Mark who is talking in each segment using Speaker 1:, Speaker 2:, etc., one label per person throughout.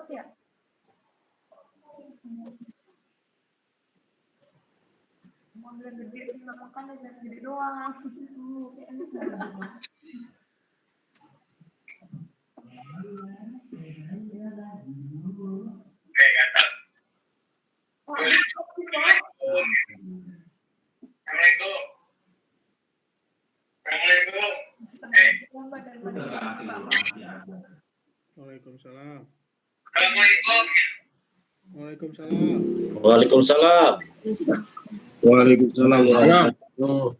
Speaker 1: Mobil gede nggak makan aja gede doang.
Speaker 2: Waalaikumsalam.
Speaker 3: Waalaikumsalam.
Speaker 4: Waalaikumsalam warahmatullahi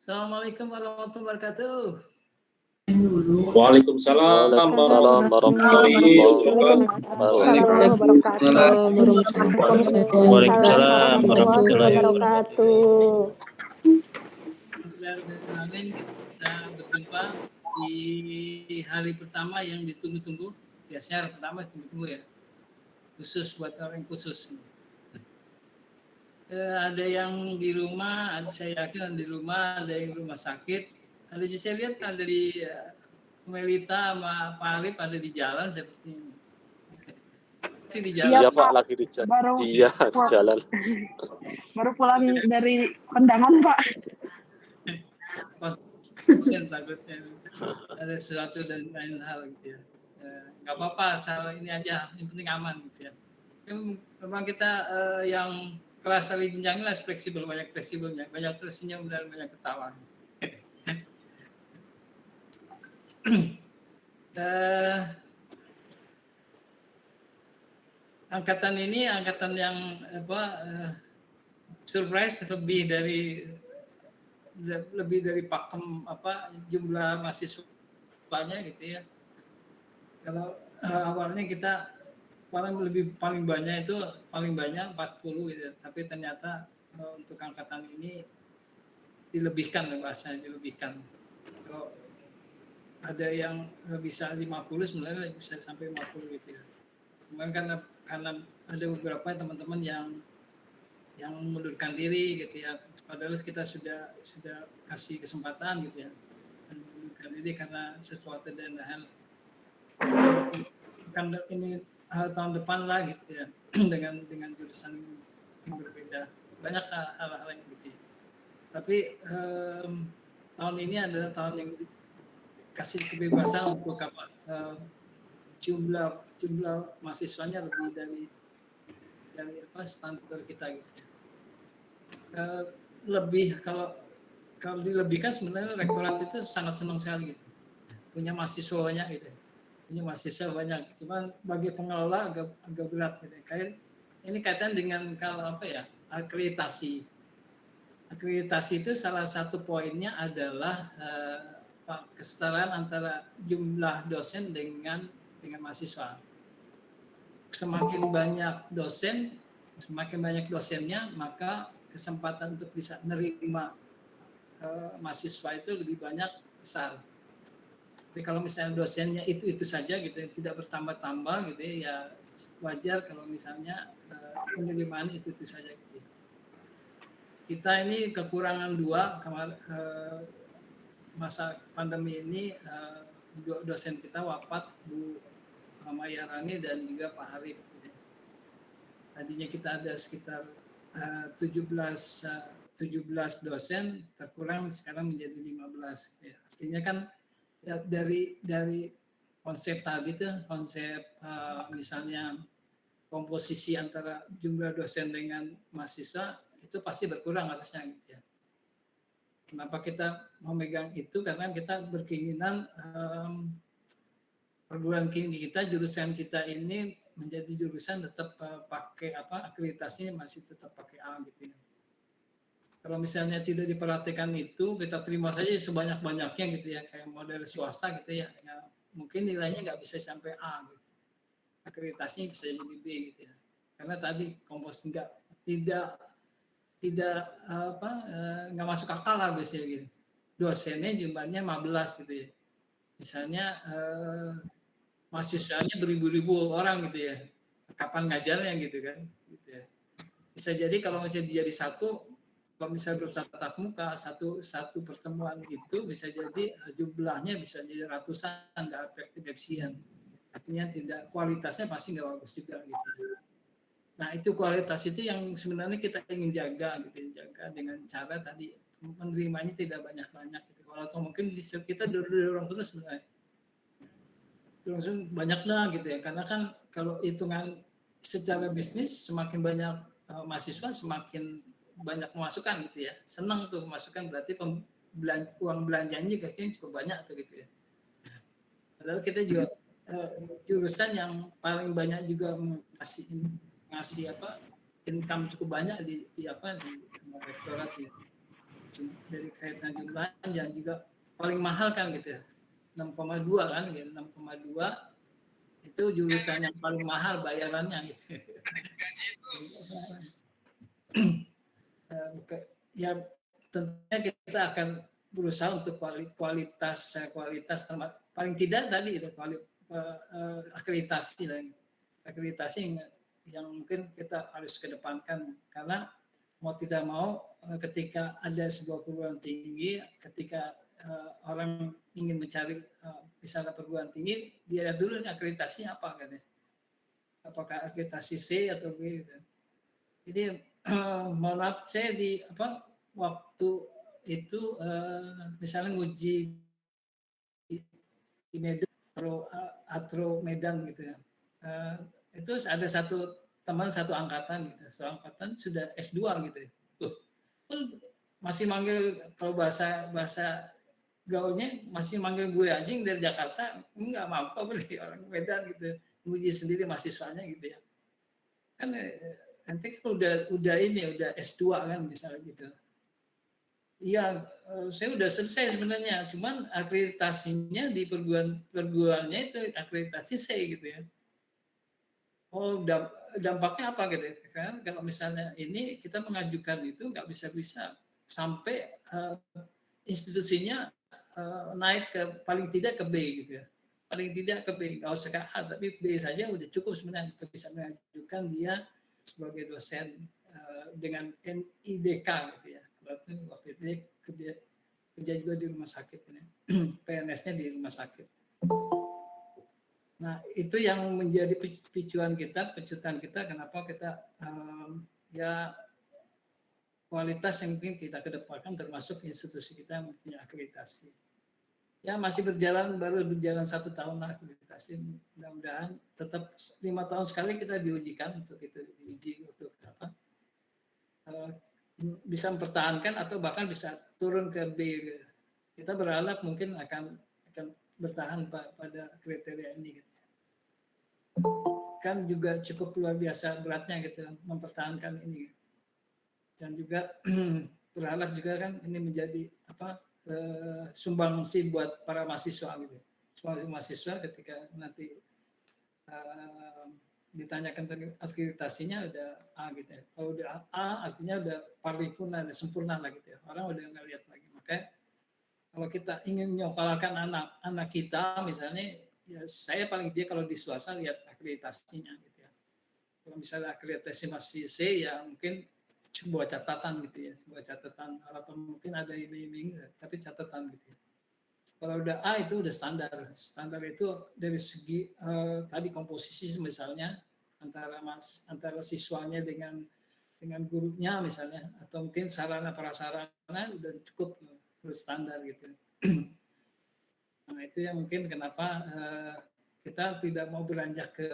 Speaker 2: Assalamualaikum warahmatullahi wabarakatuh.
Speaker 3: Waalaikumsalam warahmatullahi
Speaker 4: wabarakatuh.
Speaker 2: Kita berjumpa di hari pertama yang ditunggu-tunggu. Biasanya hari pertama ditunggu-tunggu ya. Khusus buat orang khusus. Ada yang di rumah, saya yakin ada di rumah, ada yang di rumah sakit. Ada juga saya lihat ada di Melita sama Pak Arif ada di jalan seperti ini. Di jalan.
Speaker 3: Iya Pak, lagi di jalan. Iya, di jalan.
Speaker 4: Baru pulang dari kondangan Pak.
Speaker 2: Pasien takutnya ada sesuatu dan lain hal gitu ya. Nggak apa-apa, salah ini aja, yang penting aman gitu ya. Memang kita yang kelas saling jenjang fleksibel, banyak fleksibelnya, banyak tersenyum dan banyak ketawa. Angkatan ini angkatan yang surprise lebih dari pakem jumlah mahasiswanya gitu ya. Kalau awalnya kita paling banyak 40 gitu, tapi ternyata untuk angkatan ini dilebihkan bahasanya dilebihkan. Kalau ada yang bisa 50 sebenarnya bisa sampai 50 gitu ya. Kemudian karena ada beberapa teman-teman yang mengundurkan diri gitu ya. Padahal kita sudah kasih kesempatan gitu ya. Mengundurkan diri karena sesuatu dan hal kan ini tahun depan lah gitu ya dengan jurusan yang berbeda. Banyak hal-hal yang gitu. Tapi tahun ini adalah tahun yang kasih kebebasan untuk jumlah mahasiswanya lebih dari standar kita gitu. Lebih kalau dilebihkan sebenarnya rektorat itu sangat senang sekali gitu. Punya mahasiswa banyak gitu. Punya mahasiswa banyak. Cuman bagi pengelola agak berat gitu. Kayak ini kaitan dengan kalau akreditasi. Akreditasi itu salah satu poinnya adalah kesetaraan antara jumlah dosen dengan mahasiswa. Semakin banyak dosennya, maka kesempatan untuk bisa menerima mahasiswa itu lebih banyak besar. Tapi kalau misalnya dosennya itu saja gitu, tidak bertambah-tambah gitu ya wajar kalau misalnya penerimaan itu saja gitu. Kita ini kekurangan dua masa pandemi ini, dosen kita wafat, Bu Mayarani dan juga Pak Harif. Tadinya kita ada sekitar 17 dosen, terkurang sekarang menjadi 15. Ya. Artinya kan dari konsep tadi tuh, konsep misalnya komposisi antara jumlah dosen dengan mahasiswa itu pasti berkurang harusnya gitu ya. Kenapa kita memegang itu? Karena kita berkeinginan perguruan tinggi kita, jurusan kita ini menjadi jurusan tetap pakai akreditasinya masih tetap pakai A gitu ya. Kalau misalnya tidak diperhatikan itu, kita terima saja sebanyak-banyaknya gitu ya, kayak model swasta gitu ya, mungkin nilainya nggak bisa sampai A gitu. Akreditasinya bisa jadi B gitu ya. Karena tadi komposisi nggak masuk akal lah biasanya gitu. Dosennya jumlahnya 15 gitu ya. Misalnya mahasiswanya beribu-ribu orang gitu ya. Kapan ngajarnya gitu kan? Gitu ya. Bisa jadi kalau misalnya jadi satu, kalau misalnya bertatap muka satu pertemuan itu bisa jadi jumlahnya bisa jadi ratusan, nggak efisien. Artinya kualitasnya pasti nggak bagus juga gitu. Nah itu kualitas itu yang sebenarnya kita ingin jaga gitu, jaga dengan cara tadi menerimanya tidak banyak-banyak gitu. Kalau mungkin kita dorong terus sebenarnya langsung banyak lah gitu ya, karena kan kalau hitungan secara bisnis semakin banyak mahasiswa semakin banyak pemasukan gitu ya, senang tuh pemasukan, berarti uang belanjanya kayaknya cukup banyak tuh gitu ya. Padahal kita juga jurusan yang paling banyak juga ngasih income cukup banyak di rektorat gitu. dari kaitan jumlahnya dan juga paling mahal kan gitu ya, 6,2 kan, gitu. 6,2 itu jurusan yang paling mahal bayarannya gitu. Ya tentunya kita akan berusaha untuk kualitas paling tidak tadi itu akreditasi yang mungkin kita harus kedepankan, karena mau tidak mau ketika ada sebuah perguruan tinggi, ketika orang ingin mencari misalnya perguruan tinggi, dia lihat dulu nih akreditasinya apa katanya, apakah akreditasi C atau B gitu. Jadi mohon maaf saya waktu itu misalnya nguji di Medan atau Medan gitu ya, itu ada satu angkatan gitu, satu angkatan sudah S2 gitu ya. Masih manggil, kalau bahasa gaulnya masih manggil gue anjing dari Jakarta, nggak mampu beli orang Medan gitu, nguji sendiri mahasiswanya gitu ya. Kan nanti kan udah S2 kan misalnya gitu. Iya, saya udah selesai sebenarnya, cuman akreditasinya di perguruannya itu akreditasi C gitu ya. Oh, dampaknya apa gitu? Kan kalau misalnya ini kita mengajukan itu nggak bisa sampai institusinya naik ke paling tidak ke B gitu ya. Paling tidak ke B, nggak usah ke A, tapi B saja udah cukup sebenarnya untuk bisa mengajukan dia sebagai dosen dengan NIDK gitu ya. Waktu itu kerja juga di rumah sakit ini. PNS-nya di rumah sakit. Nah, itu yang menjadi picuan kita, pecutan kita, kenapa kita ya kualitas yang mungkin kita kedepankan, termasuk institusi kita yang punya akreditasi. Ya masih baru berjalan 1 tahun lah akreditasi. Mudah-mudahan tetap 5 tahun sekali kita diujikan untuk itu, diuji untuk apa? Bisa mempertahankan atau bahkan bisa turun ke B. Kita berharap mungkin akan bertahan pada kriteria ini. Kan juga cukup luar biasa beratnya gitu mempertahankan ini. Dan juga berharap juga kan ini menjadi sumbangsi buat para mahasiswa gitu. Sumbangsi mahasiswa ketika nanti ditanyakan tadi akreditasinya udah A gitu ya. Kalau udah A artinya udah paripurna, udah sempurna lah gitu ya. Orang udah nggak lihat lagi. Makanya kalau kita ingin menyokalkan anak kita misalnya, ya saya paling dia kalau di swasta lihat akreditasinya gitu ya. Kalau misalnya akreditasi masih C ya mungkin sebuah catatan gitu ya, sebuah catatan, atau mungkin ada iming-iming tapi catatan gitu ya. Kalau udah A itu udah standar. Standar itu dari segi tadi komposisi misalnya antara siswanya dengan gurunya misalnya, atau mungkin sarana prasarana udah cukup standar gitu. Nah itu yang mungkin kenapa kita tidak mau beranjak ke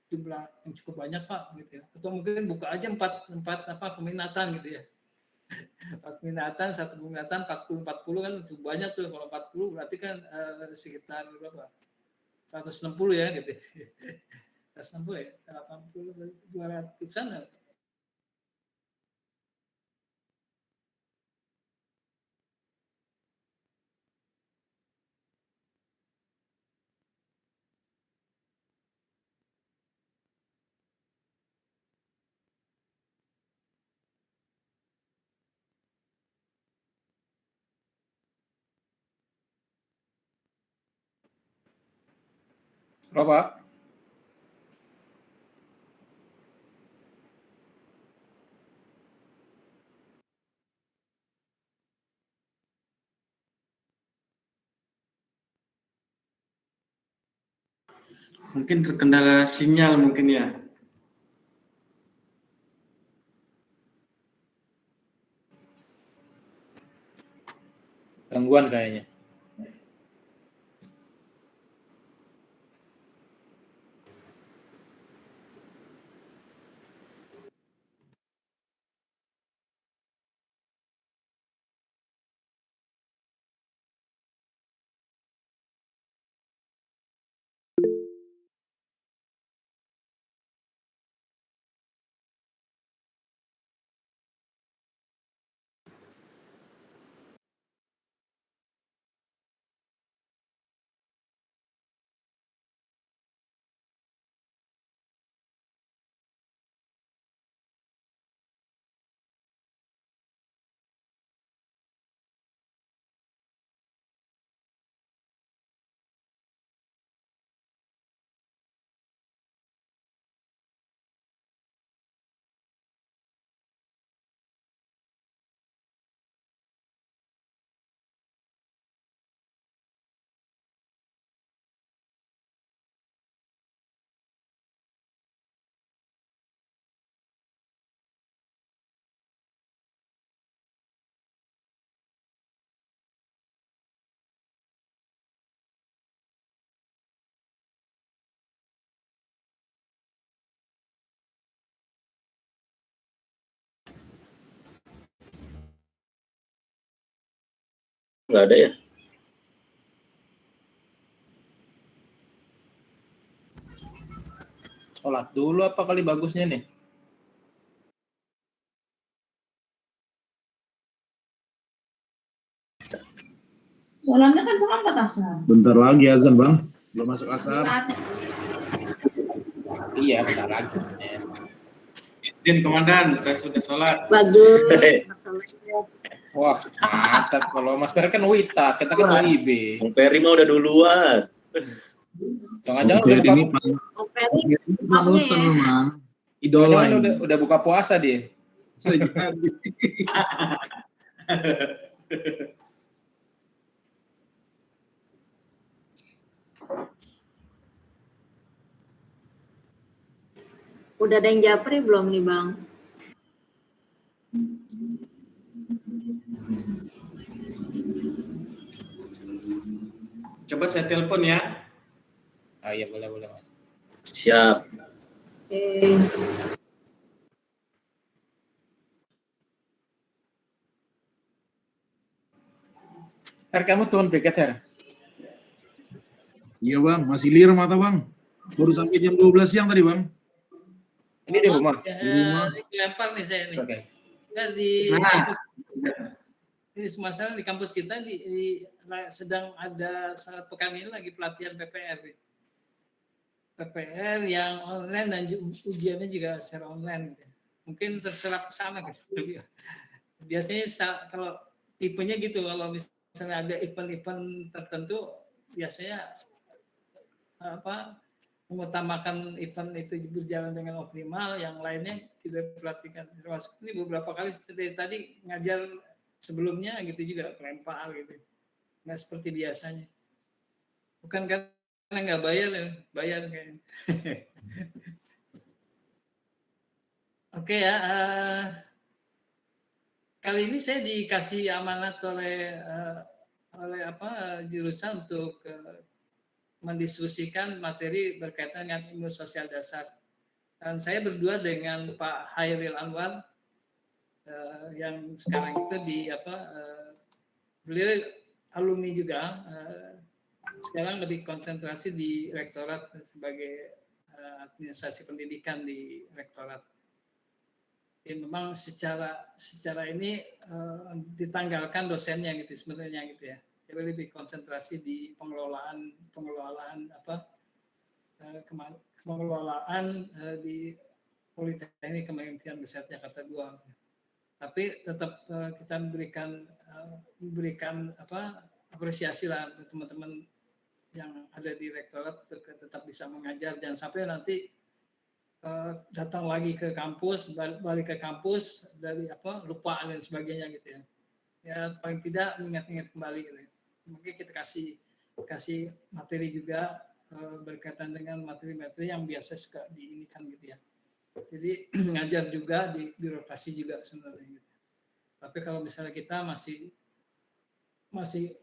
Speaker 2: jumlah yang cukup banyak Pak gitu ya. Atau mungkin buka aja 4 peminatan gitu ya. 4 peminatan, 1 peminatan 40 kan itu banyak tuh. Kalau 40 berarti kan sekitar berapa? 160 ya gitu. 160 ya, 80 200-an. Halo Pak.
Speaker 5: Mungkin terkendala sinyal mungkin ya.
Speaker 2: Gangguan kayaknya.
Speaker 6: Nggak ada ya?
Speaker 7: Sholat dulu apa kali bagusnya nih?
Speaker 8: Sholatnya kan sampai asar.
Speaker 9: Bentar lagi azan bang, belum masuk asar.
Speaker 7: Iya, bentar lagi.
Speaker 5: Izin komandan, saya sudah sholat.
Speaker 8: Bagus.
Speaker 7: Wah, mantap. Kalau Mas Ferry kan Wita, kita kan WIB.
Speaker 6: Bang Peri mah udah duluan.
Speaker 7: Jangan-jangan
Speaker 9: Jadi ini
Speaker 8: Panutan
Speaker 9: memang idola ini.
Speaker 7: udah buka puasa dia.
Speaker 9: Sejadi.
Speaker 8: Udah ada yang japri belum nih Bang?
Speaker 5: Coba saya telepon ya.
Speaker 7: Ah iya, boleh Mas.
Speaker 6: Siap.
Speaker 7: Her, kamu turun piket, Her.
Speaker 9: Iya bang, masih lir mata bang. Baru sampai jam 12 siang tadi bang.
Speaker 7: Ini di rumah.
Speaker 2: Dilempar nih saya nih.
Speaker 7: Oke.
Speaker 2: Nah, di
Speaker 5: Nah.
Speaker 2: kampus, ini masalah di kampus kita sedang ada saat pekan ini lagi pelatihan PPR. PPR yang online dan ujiannya juga secara online. Gitu. Mungkin terserap ke sana. Gitu. Biasanya kalau tipenya gitu, kalau misalnya ada event-event tertentu, biasanya mengutamakan event itu berjalan dengan optimal, yang lainnya tidak diperhatikan. Termasuk ini beberapa kali dari tadi ngajar sebelumnya gitu juga kelempar gitu, nggak seperti biasanya. Bukan karena nggak bayar kayaknya. Oke ya, kali ini saya dikasih amanat oleh jurusan untuk mendiskusikan materi berkaitan dengan ilmu sosial dasar. Dan saya berdua dengan Pak Hairil Anwar yang sekarang itu beliau alumni juga, sekarang lebih konsentrasi di rektorat sebagai administrasi pendidikan di rektorat. Ya, memang secara ini ditanggalkan dosennya gitu sebenarnya gitu ya. Jadi lebih konsentrasi di pengelolaan di Politeknik Kementerian Kesehatan Jakarta II. Tapi tetap kita memberikan apresiasi lah untuk teman-teman yang ada di rektorat tetap bisa mengajar, jangan sampai nanti datang lagi ke kampus, balik ke kampus dari lupa dan sebagainya gitu ya. Ya paling tidak ingat-ingat kembali gitu ya. Mungkin kita kasih materi juga berkaitan dengan materi-materi yang biasa suka diinikan gitu ya. Jadi ngajar juga di birokrasi juga sebenarnya gitu. Tapi kalau misalnya kita masih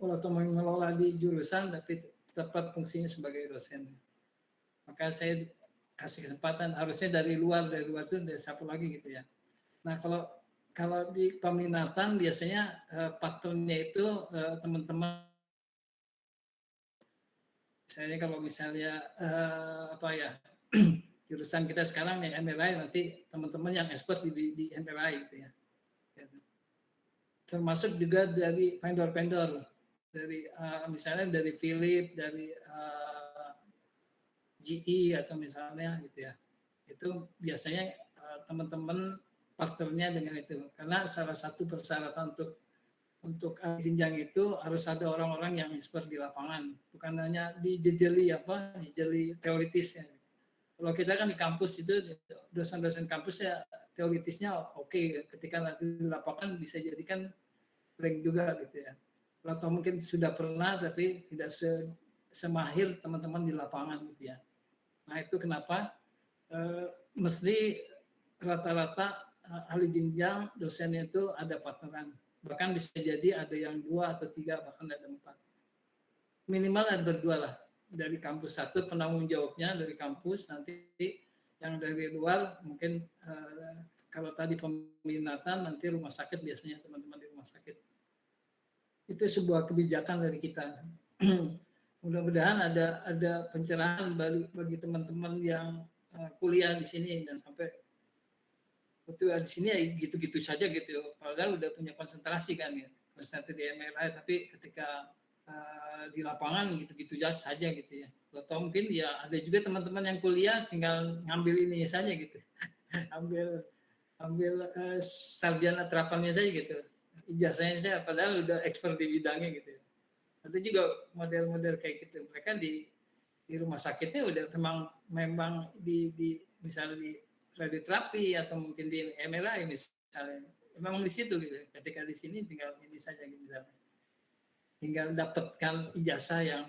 Speaker 2: walaupun mengelola di jurusan tapi tetap fungsinya sebagai dosen. Maka saya kasih kesempatan, harusnya dari luar itu dari siapa lagi gitu ya. Nah kalau di peminatan biasanya patternnya itu teman-teman, misalnya jurusan kita sekarang yang MLI, nanti teman-teman yang expert di MLI gitu ya. Termasuk juga dari vendor-vendor, dari misalnya dari Philip, dari GE atau misalnya gitu ya. Itu biasanya teman-teman partnernya dengan itu, karena salah satu persyaratan untuk jenjang itu harus ada orang-orang yang expert di lapangan, bukan hanya dijejeli teoritisnya. Kalau kita kan di kampus itu dosen-dosen kampus ya teoritisnya oke, ketika nanti di lapangan bisa jadikan blank juga gitu ya. Atau mungkin sudah pernah tapi tidak semahir teman-teman di lapangan gitu ya. Nah itu kenapa mesti rata-rata ahli jenjang dosennya itu ada partneran. Bahkan bisa jadi ada yang 2 atau 3, bahkan ada 4. Minimal ada berdua lah. Dari kampus satu penanggung jawabnya dari kampus, nanti yang dari luar mungkin kalau tadi peminatan nanti rumah sakit, biasanya teman-teman di rumah sakit. itu sebuah kebijakan dari kita. Mudah-mudahan ada pencerahan bagi teman-teman yang kuliah di sini, dan sampai itu di sini ya gitu-gitu saja gitu. Padahal udah punya konsentrasi kan ya, konsentrasi di MRI, tapi ketika di lapangan gitu-gitu saja gitu ya. Atau mungkin ya ada juga teman-teman yang kuliah tinggal ngambil ini saja gitu, ambil sarjana terapannya saja gitu, ijazahnya saya, padahal udah expert di bidangnya gitu. Ada juga model-model kayak gitu. Mereka di rumah sakitnya udah memang di misalnya di radioterapi atau mungkin di MRI misalnya, memang di situ gitu. Ketika di sini tinggal ini saja gitu misalnya, tinggal dapatkan ijazah yang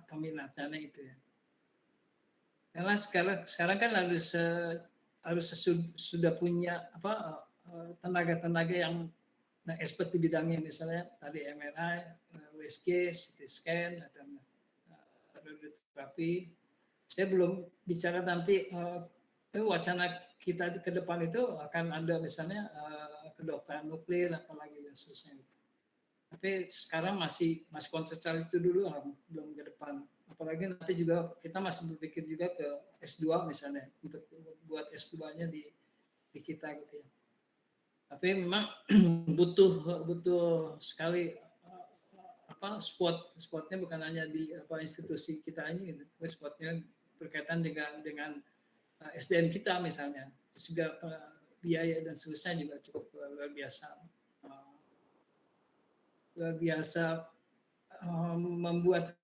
Speaker 2: peminatannya itu ya. Karena sekarang kan harus sudah punya tenaga-tenaga yang expert di bidangnya, misalnya tadi MRI, USG, CT scan, atau radioterapi. Saya belum bicara nanti itu wacana kita ke depan itu akan ada misalnya kedokteran nuklir apalagi dan seterusnya. Tapi sekarang masih konsentrasi itu dulu, belum ke depan. Apalagi nanti juga kita masih berpikir juga ke S2 misalnya, untuk buat S2-nya di kita gitu ya. Tapi memang butuh sekali spotnya bukan hanya di institusi kita ini gitu. Spotnya berkaitan dengan SDM kita misalnya. Juga biaya dan seterusnya juga cukup luar biasa membuat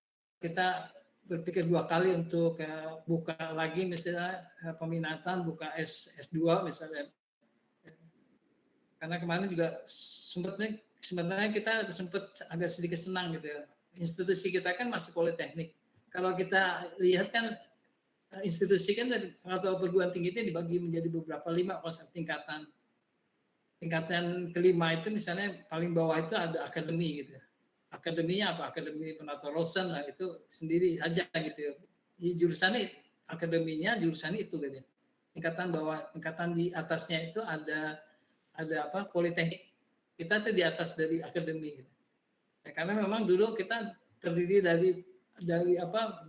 Speaker 2: kita berpikir dua kali untuk buka lagi misalnya peminatan, buka S2 misalnya. Karena kemarin juga sebenarnya kita sempat agak sedikit senang gitu ya. Institusi kita kan masih politeknik. Kalau kita lihat kan institusi kan atau perguruan tinggi itu dibagi menjadi beberapa 5 tingkatan. Tingkatan kelima itu misalnya paling bawah itu ada akademi gitu. Akademinya apa? Akademi penata rasa lah, itu sendiri saja gitu. Jurusannya akademinya jurusannya itu gitu. Tingkatan bawah, tingkatan di atasnya itu ada politeknik. Kita tuh di atas dari akademi gitu. Ya, karena memang dulu kita terdiri dari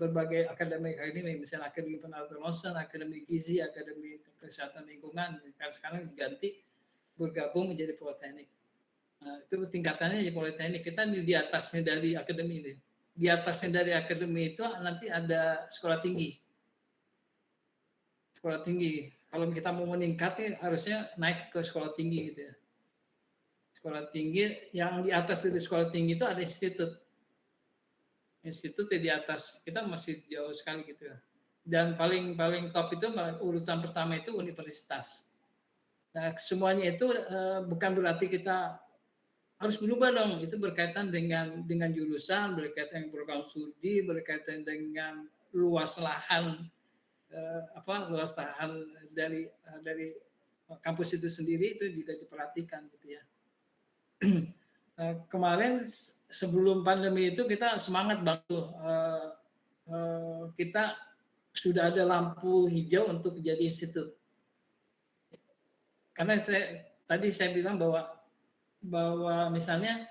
Speaker 2: berbagai akademi, misalnya akademi penata rasa, akademi gizi, akademi kesehatan lingkungan. Sekarang diganti bergabung menjadi politeknik. Nah, itu tingkatannya di politeknik. Kita di atasnya dari akademi ini. Di atasnya dari akademi itu nanti ada sekolah tinggi. Sekolah tinggi. Kalau kita mau meningkat harusnya naik ke sekolah tinggi gitu ya. Sekolah tinggi, yang di atas dari sekolah tinggi itu ada institut. Institut di atas kita masih jauh sekali gitu ya. Dan paling top itu urutan pertama itu universitas. Nah, semuanya itu bukan berarti kita harus berubah dong. Itu berkaitan dengan jurusan, berkaitan dengan program studi, berkaitan dengan luas lahan dari kampus itu sendiri, itu juga diperhatikan gitu ya. Kemarin sebelum pandemi itu kita semangat banget. Kita sudah ada lampu hijau untuk menjadi institut. Karena tadi saya bilang bahwa misalnya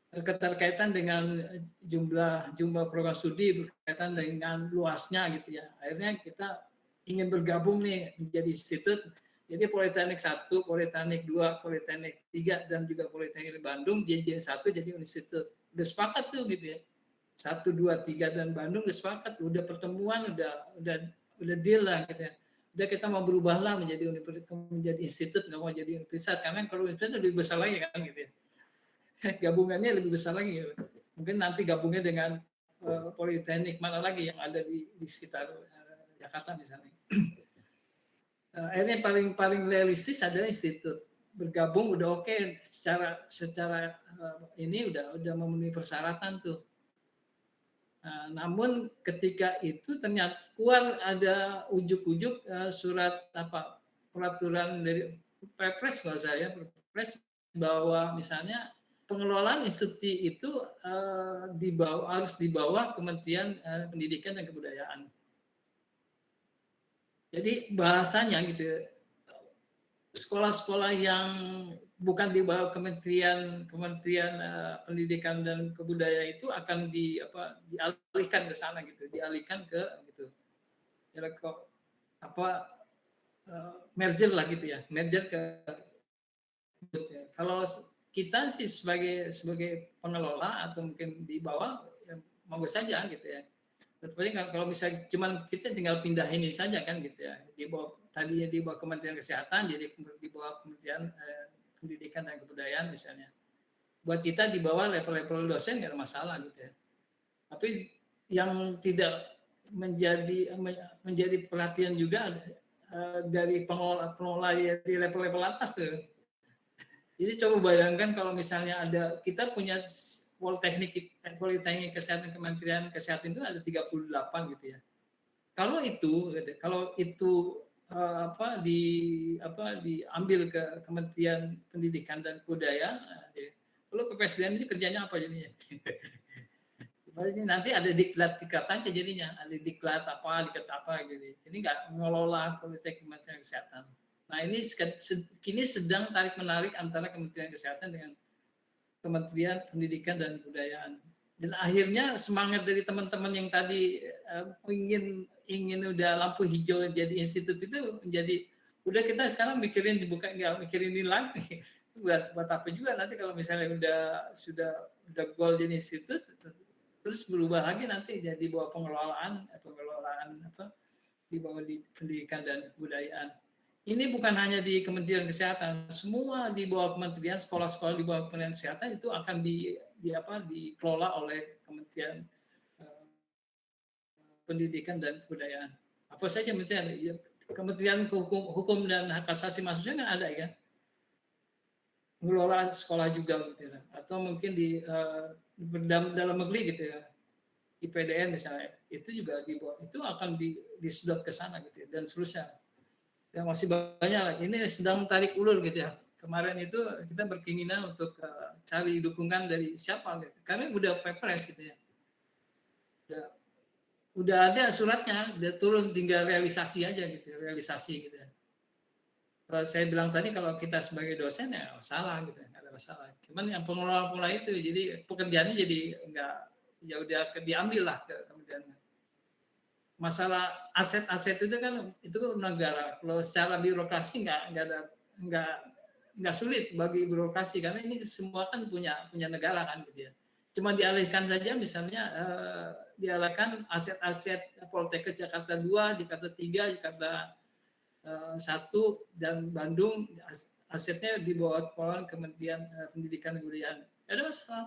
Speaker 2: keterkaitan dengan jumlah program studi berkaitan dengan luasnya gitu ya. Akhirnya kita ingin bergabung nih menjadi institut. Jadi Politeknik 1, Politeknik 2, Politeknik 3 dan juga Politeknik Bandung jadi 1 jadi institut. Udah sepakat tuh gitu ya. 1, 2, 3 dan Bandung udah sepakat, udah pertemuan, udah deal lah gitu ya. Udah kita mau berubah lah menjadi institut, nggak mau jadi universitas, karena kalau universitas lebih besar lagi kan gitu ya. Gabungannya lebih besar lagi. Gitu. Mungkin nanti gabungnya dengan politeknik mana lagi yang ada di sekitar Jakarta misalnya. Akhirnya paling realistis adalah institut. Bergabung udah oke, secara ini udah memenuhi persyaratan tuh. Namun ketika itu ternyata keluar ada ujuk-ujuk surat peraturan dari Perpres Perpres bahwa misalnya pengelolaan institusi itu harus dibawa Kementerian Pendidikan dan Kebudayaan. Jadi bahasanya gitu, sekolah-sekolah yang bukan di bawah Kementerian Pendidikan dan Kebudayaan itu akan dialihkan ke sana gitu, dialihkan ke gitu. Ya kok merger lah gitu ya, merger ke. Kalau kita sih sebagai pengelola atau mungkin di bawah ya, monggo saja gitu ya. Tetapi kalau misalnya cuman kita tinggal pindah ini saja kan gitu ya, di bawah tadinya di bawah Kementerian Kesehatan jadi di bawah Kementerian Pendidikan dan Kebudayaan misalnya. Buat kita di bawah level-level dosen nggak ada masalah gitu ya. Tapi yang tidak menjadi perhatian juga dari pengelola di level-level atas tuh. Jadi coba bayangkan kalau misalnya kita punya Politeknik Kesehatan Kementerian Kesehatan itu ada 38 gitu ya. Kalau itu diambil ke Kementerian Pendidikan dan Kebudayaan, lalu kepresiden ini kerjanya apa jadinya? Nanti ada diklat aja jadinya, ada diklat apa gitu. Jadi nggak mengelola Politeknik Kementerian Kesehatan. Nah ini kini sedang tarik menarik antara Kementerian Kesehatan dengan Kementerian Pendidikan dan Kebudayaan. Dan akhirnya semangat dari teman-teman yang tadi ingin udah lampu hijau jadi institut itu menjadi udah kita sekarang mikirin dibuka nggak mikirin ini lagi. Buat apa juga nanti kalau misalnya sudah goal jadi institut terus berubah lagi nanti jadi bawah pengelolaan di bawah di Pendidikan dan Kebudayaan. Ini bukan hanya di Kementerian Kesehatan, semua di bawah kementerian, sekolah-sekolah di bawah Kementerian Kesehatan itu akan dikelola oleh Kementerian Pendidikan dan Kebudayaan. Apa saja Kementerian Hukum dan Hak Asasi Manusia kan ada ya, mengelola sekolah juga gitu ya. Atau mungkin di dalam negeri gitu ya, IPDN misalnya, itu juga di bawah, itu akan disedot ke sana gitu ya, dan seterusnya. Ya masih banyak lah. Ini sedang tarik ulur gitu ya. Kemarin itu kita berkeinginan untuk cari dukungan dari siapa gitu. Karena udah Perpres gitu ya. Udah ada suratnya, udah turun tinggal realisasi aja gitu, realisasi gitu ya. Kalau saya bilang tadi kalau kita sebagai dosen ya salah gitu, nggak ada masalah. Cuman yang pengelola itu jadi pekerjaannya jadi enggak ya udah diambil lah ke kemudian. Masalah aset-aset itu kan itu negara. Kalau secara birokrasi nggak sulit bagi birokrasi karena ini semua kan punya negara kan gitu ya. Cuma dialihkan saja misalnya dialihkan aset-aset Politeknik Jakarta 2, Jakarta 3, Jakarta 1 dan Bandung asetnya di bawah kepala Kementerian Pendidikan dan Kebudayaan. Ada masalah.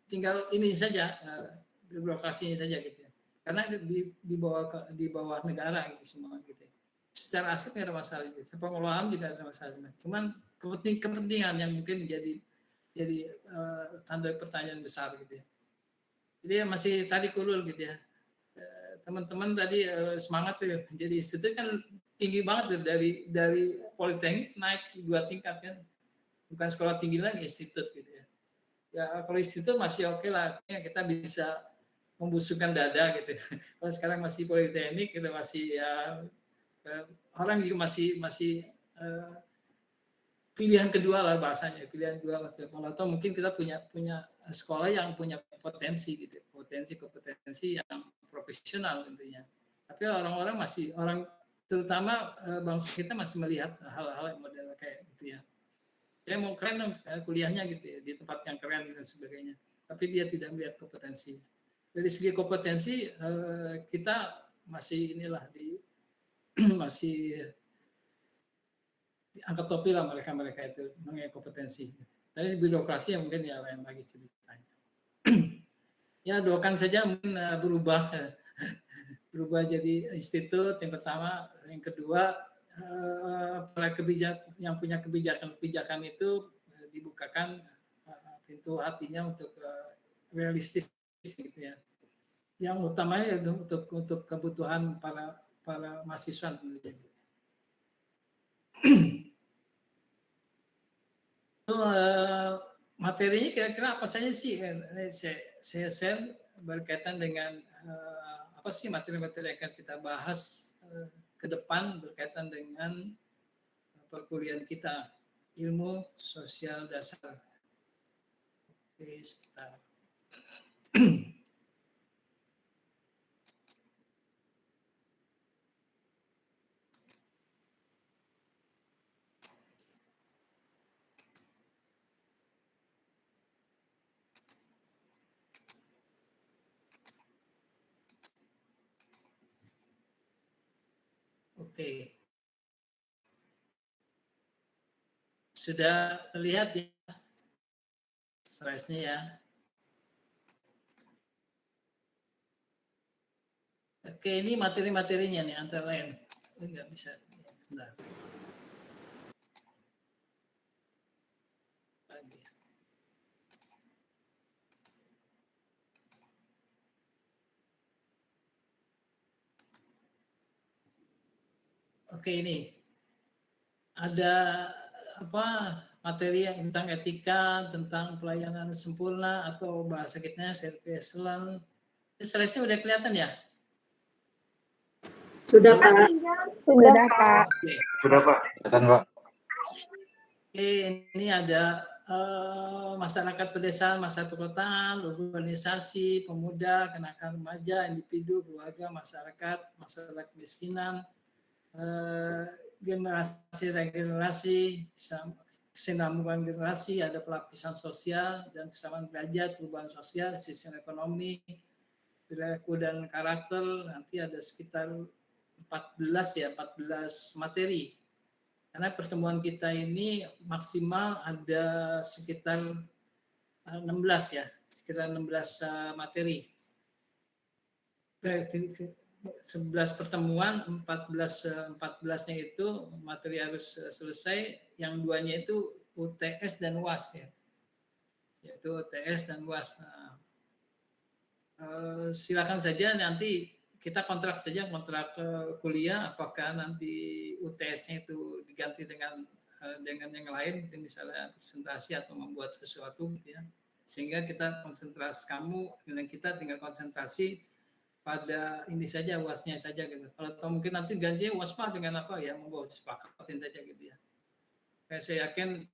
Speaker 2: Tinggal ini saja birokrasinya saja gitu ya. Karena di bawah negara gitu semua gitu. Secara aset nggak ada masalah gitu. Secara pengelolaan juga ada masalah. Cuman kepentingan yang mungkin jadi tanda pertanyaan besar gitu ya. Jadi masih tadi kulul gitu ya. Teman-teman tadi semangat tuh jadi institut kan tinggi banget tuh dari Politeknik naik 2 tingkat kan. Bukan sekolah tinggi lagi institut gitu ya. Ya kalau institut masih oke lah. Kita bisa membusukkan dada gitu. Kalau sekarang masih Politeknik kita masih ya orang juga masih pilihan kedua lah bahasanya, pilihan kedua atau mungkin kita punya sekolah yang punya potensi gitu, kompetensi yang profesional tentunya. Tapi orang terutama bangsa kita masih melihat hal-hal yang model kayak gitu ya. Dia mau keren dong kuliahnya gitu ya, di tempat yang keren dan sebagainya. Tapi dia tidak melihat kompetensi. Dari segi kompetensi kita masih masih angkat topi lah mereka itu mengenai kompetensi. Tapi birokrasi yang mungkin ya lain lagi ceritanya. Ya doakan saja mungkin berubah jadi institut yang pertama, yang kedua para yang punya kebijakan itu dibukakan pintu hatinya untuk realistis gitu ya. Yang utamanya untuk kebutuhan para mahasiswa tentunya. Materinya kira-kira apa saja sih? Saya share berkaitan dengan apa sih materi-materi yang akan kita bahas ke depan berkaitan dengan perkuliahan kita. ilmu sosial dasar. Oke, sebentar. Oke. Sudah terlihat ya slide-nya ya. Oke, ini materi-materinya nih antara lain. Enggak bisa. Sebentar. Lagi. Oke, ini ada apa materi yang tentang etika, tentang pelayanan sempurna atau bahasa kita service excellence. Slide-nya udah kelihatan ya?
Speaker 8: Sudah, Pak.
Speaker 4: Sudah, Pak.
Speaker 2: Oke.
Speaker 9: Sudah Pak. Kelihatan Pak.
Speaker 2: Oke, ini ada masyarakat pedesaan, masyarakat perkotaan, urbanisasi, pemuda, kenakan remaja, individu, keluarga, masyarakat kemiskinan, generasi regenerasi, kesinambungan generasi, ada pelapisan sosial dan kesamaan derajat, perubahan sosial, sistem ekonomi, perilaku dan karakter. Nanti ada sekitar 14 materi. Karena pertemuan kita ini maksimal ada sekitar 16 ya, sekitar 16 materi. 11 pertemuan, 14-nya itu materi harus selesai, yang 2-nya itu UTS dan UAS ya. Yaitu UTS dan UAS. Nah, silakan saja nanti kita kontrak kuliah, apakah nanti UTS-nya itu diganti dengan yang lain, misalnya presentasi atau membuat sesuatu gitu ya. Sehingga kita kamu dengan kita tinggal konsentrasi pada ini saja, UAS-nya saja gitu. Kalau mungkin nanti ganti UAS dengan apa ya, mau sepakatin saja gitu ya. Saya yakin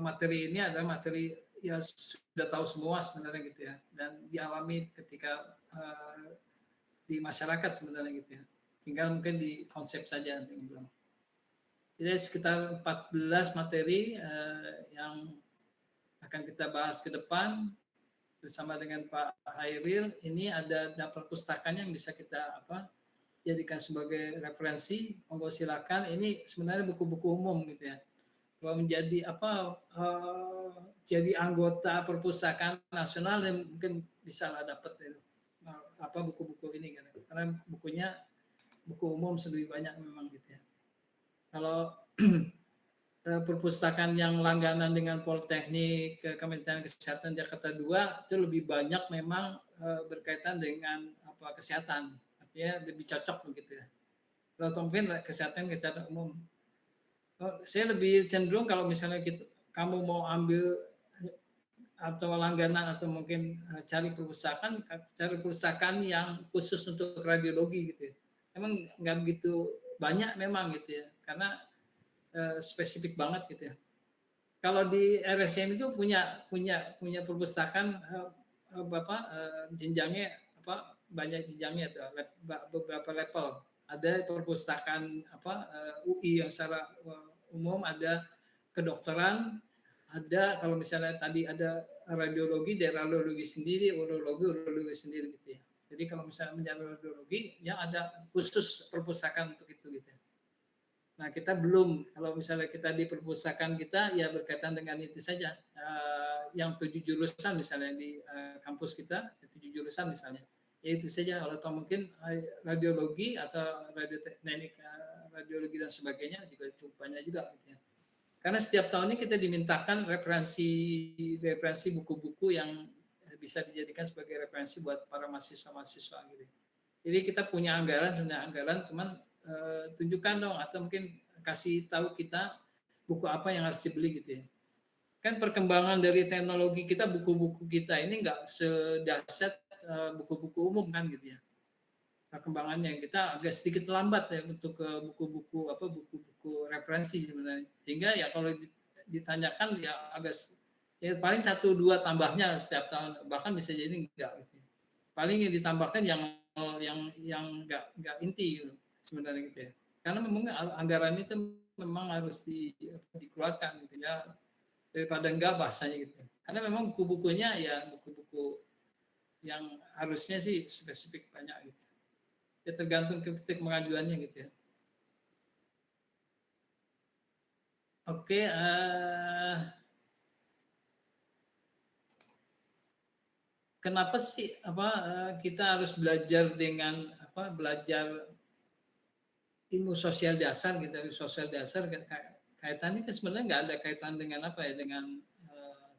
Speaker 2: materi ini adalah materi ya sudah tahu semua sebenarnya gitu ya, dan dialami ketika di masyarakat sebenarnya gitu ya. Tinggal mungkin di konsep saja. Jadi sekitar 14 materi yang akan kita bahas ke depan bersama dengan Pak Hairil. Ini ada perpustakaan yang bisa kita jadikan sebagai referensi. Monggo silakan. Ini sebenarnya buku-buku umum gitu ya. Kalau menjadi jadi anggota perpustakaan nasional, dan mungkin bisa lah dapat buku-buku ini kan, karena bukunya buku umum lebih banyak memang gitu ya. Kalau perpustakaan yang langganan dengan Politeknik, Kementerian Kesehatan Jakarta 2 itu lebih banyak memang berkaitan dengan kesehatan, artinya lebih cocok begitu ya. Kalau mungkin kesehatan umum, saya lebih cenderung kalau misalnya kamu mau ambil atau langganan atau mungkin cari perpustakaan yang khusus untuk radiologi gitu ya. Emang nggak begitu banyak memang gitu ya, karena spesifik banget gitu ya. Kalau di RSCM itu punya perpustakaan jenjangnya banyak jenjangnya tuh, beberapa level. Ada perpustakaan UI yang secara umum, ada kedokteran, ada kalau misalnya tadi ada radiologi, dari radiologi sendiri, urologi sendiri gitu ya. Jadi kalau misalnya menjadi radiologi, ya ada khusus perpustakaan untuk itu gitu ya. Nah kita belum, kalau misalnya kita di perpustakaan kita ya berkaitan dengan itu saja, yang 7 jurusan misalnya di kampus kita, 7 jurusan misalnya, ya itu saja. Kalau atau mungkin radiologi atau radioteknik, radiologi dan sebagainya juga cukup banyak juga gitu ya. Karena setiap tahunnya kita dimintakan referensi buku-buku yang bisa dijadikan sebagai referensi buat para mahasiswa gitu. Jadi kita punya anggaran, cuman tunjukkan dong, atau mungkin kasih tahu kita buku apa yang harus dibeli gitu ya. Kan perkembangan dari teknologi kita, buku-buku kita ini nggak sedahsyat buku-buku umum kan gitu ya. Perkembangannya kita agak sedikit lambat ya untuk buku-buku referensi sebenarnya. Sehingga ya kalau ditanyakan ya agak ya paling 1-2 tambahnya setiap tahun, bahkan bisa jadi enggak gitu. Paling yang ditambahkan yang enggak inti gitu, sebenarnya gitu ya. Karena memang anggaran itu memang harus dikeluarkan gitu ya, daripada enggak bahasanya gitu. Karena memang buku-bukunya ya buku-buku yang harusnya sih spesifik banyak gitu. Ya tergantung titik pengajuannya gitu ya. Oke, kenapa sih kita harus belajar dengan belajar ilmu sosial dasar gitu, sosial dasar kaitannya kan sebenarnya nggak ada kaitan dengan dengan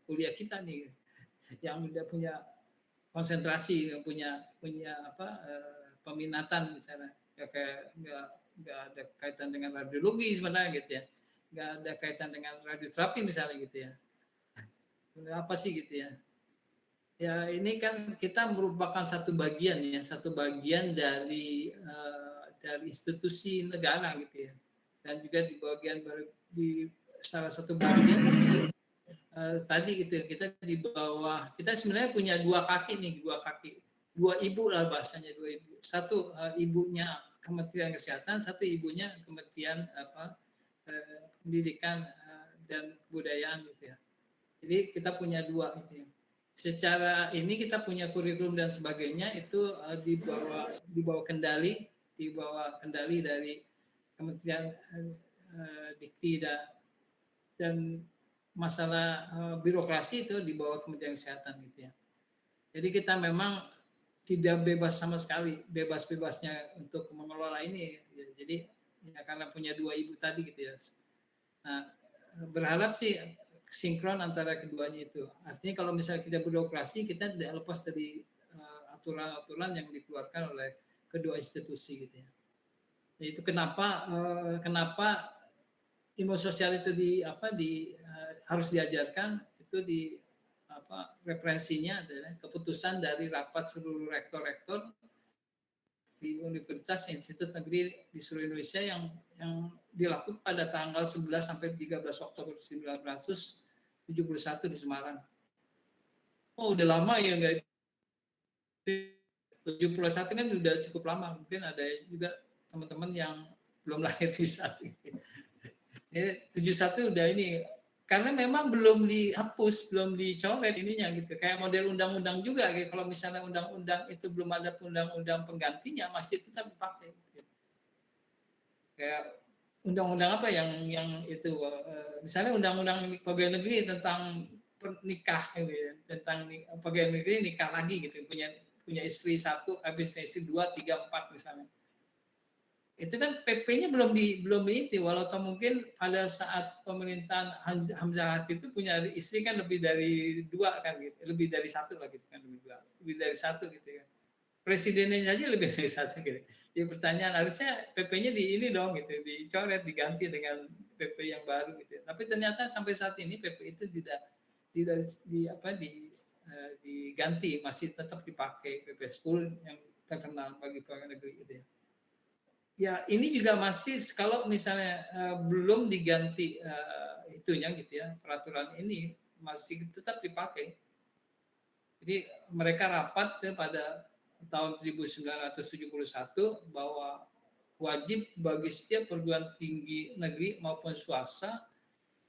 Speaker 2: kuliah kita nih, yang udah punya konsentrasi, yang punya peminatan misalnya, nggak ada kaitan dengan radiologi sebenarnya gitu ya, nggak ada kaitan dengan radioterapi misalnya gitu ya. Apa sih gitu ya? Ya ini kan kita merupakan satu bagian dari institusi negara gitu ya, dan juga di salah satu bagian tadi gitu ya, kita di bawah, kita sebenarnya punya dua kaki, dua ibu lah bahasanya, dua ibu. Satu ibunya Kementerian Kesehatan, satu ibunya Kementerian Pendidikan dan Kebudayaan gitu ya. Jadi kita punya dua gitu ya. Secara ini kita punya kurikulum dan sebagainya itu di bawah kendali dari Kementerian Dikti dan masalah birokrasi itu di bawah Kementerian Kesehatan gitu ya. Jadi kita memang tidak bebas sama sekali, bebas-bebasnya untuk mengelola ini. Jadi ya karena punya dua ibu tadi gitu ya. Nah, berharap sih sinkron antara keduanya itu. Artinya kalau misalnya kita birokrasi, kita tidak lepas dari aturan-aturan yang dikeluarkan oleh kedua institusi gitu ya. Nah, itu kenapa ilmu sosial itu harus diajarkan, itu referensinya adalah keputusan dari rapat seluruh rektor-rektor di Universitas Institut Negeri di seluruh Indonesia yang dilakukan pada tanggal 11 sampai 13 Oktober 1971 di Semarang. Oh, udah lama ya, enggak? 71 kan udah cukup lama. Mungkin ada juga teman-teman yang belum lahir di saat itu. 71 udah ini, karena memang belum dihapus, belum dicoret ininya gitu. Kayak model undang-undang juga, gitu. Kalau misalnya undang-undang itu belum ada undang-undang penggantinya, masih tetap dipakai. Gitu. Kayak undang-undang apa yang itu, misalnya undang-undang pegawai negeri tentang nikah, gitu, tentang pegawai negeri nikah lagi gitu, punya istri 1, habis istri 2, 3, 4 misalnya. Itu kan PP-nya belum diinti, walaupun mungkin pada saat pemerintahan Hamzah Hasdi itu punya istri kan lebih dari 2 kan gitu, lebih dari 1 lah gitu kan, lebih dari 1 gitu ya. Presidennya saja lebih dari 1 gitu. Jadi pertanyaan harusnya PP-nya di ini dong gitu, dicoret, diganti dengan PP yang baru gitu. Tapi ternyata sampai saat ini PP itu tidak diganti, masih tetap dipakai PP 10 yang terkenal bagi pegawai negeri gitu ya. Ya ini juga masih kalau misalnya belum diganti itunya gitu ya, peraturan ini masih tetap dipakai. Jadi mereka rapat pada tahun 1971 bahwa wajib bagi setiap perguruan tinggi negeri maupun swasta,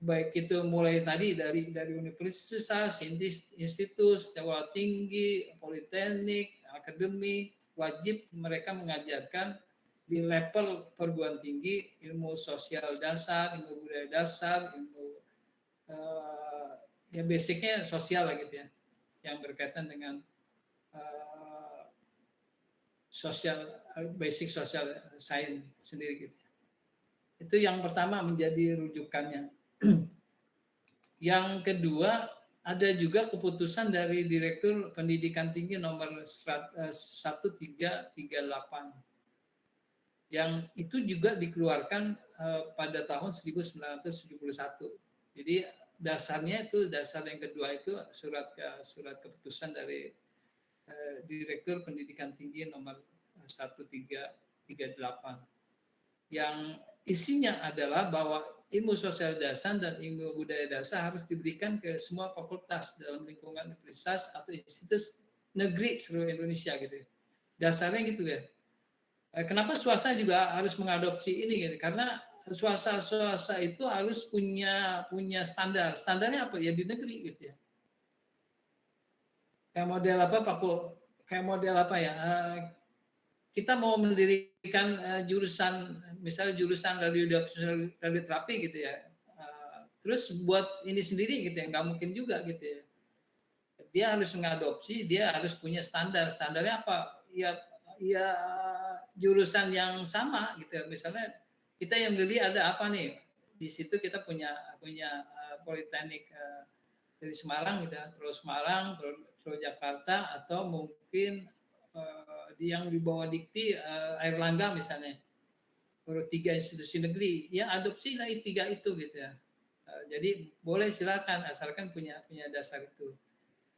Speaker 2: baik itu mulai tadi dari universitas, institut, sekolah tinggi, politeknik, akademi, wajib mereka mengajarkan di level perguruan tinggi ilmu sosial dasar, ilmu budaya dasar, ilmu ya basicnya sosial lah gitu ya, yang berkaitan dengan basic social science sendiri gitu. Itu yang pertama menjadi rujukannya. Yang kedua, ada juga keputusan dari Direktur Pendidikan Tinggi nomor 1338 yang itu juga dikeluarkan pada tahun 1971. Jadi dasarnya itu, dasar yang kedua itu surat keputusan dari Direktur Pendidikan Tinggi nomor 1338 yang isinya adalah bahwa ilmu sosial dasar dan ilmu budaya dasar harus diberikan ke semua fakultas dalam lingkungan universitas atau institusi negeri seluruh Indonesia gitu. Dasarnya gitu ya. Kenapa swasta juga harus mengadopsi ini gitu? Karena swasta itu harus punya standar. Standarnya apa ya di negeri gitu ya. Kayak model apa ya? Kita mau mendirikan jurusan, misalnya jurusan radioterapi gitu ya, terus buat ini sendiri gitu ya, nggak mungkin juga gitu ya. Dia harus mengadopsi, dia harus punya standar. Standarnya apa? Ya jurusan yang sama gitu ya. Misalnya kita yang beli ada apa nih? Di situ kita punya politeknik dari Semarang gitu ya, terus Semarang, terus Jakarta, atau mungkin yang di bawah dikti Airlangga misalnya, baru 3 institusi negeri, ya adopsi lah 3 itu gitu ya. Jadi boleh silakan asalkan punya dasar itu.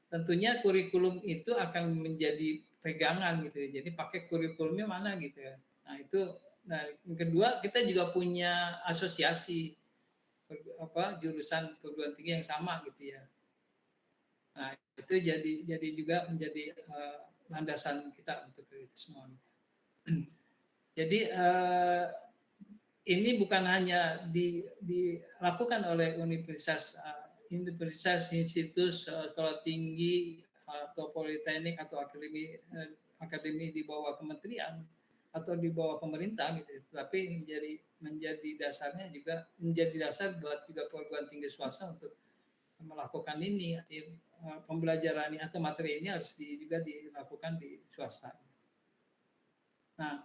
Speaker 2: Tentunya kurikulum itu akan menjadi pegangan gitu ya. Jadi pakai kurikulumnya mana gitu ya. Nah itu, yang kedua kita juga punya asosiasi jurusan perguruan tinggi yang sama gitu ya. Nah itu jadi juga menjadi landasan kita untuk itu semua. Jadi ini bukan hanya dilakukan oleh universitas, institut sekolah tinggi atau politeknik atau akademi di bawah kementerian atau di bawah pemerintah gitu, tapi menjadi dasarnya juga menjadi dasar buat juga perguruan tinggi swasta untuk melakukan ini. Pembelajaran ini atau materi ini harus juga dilakukan di swasta. Nah,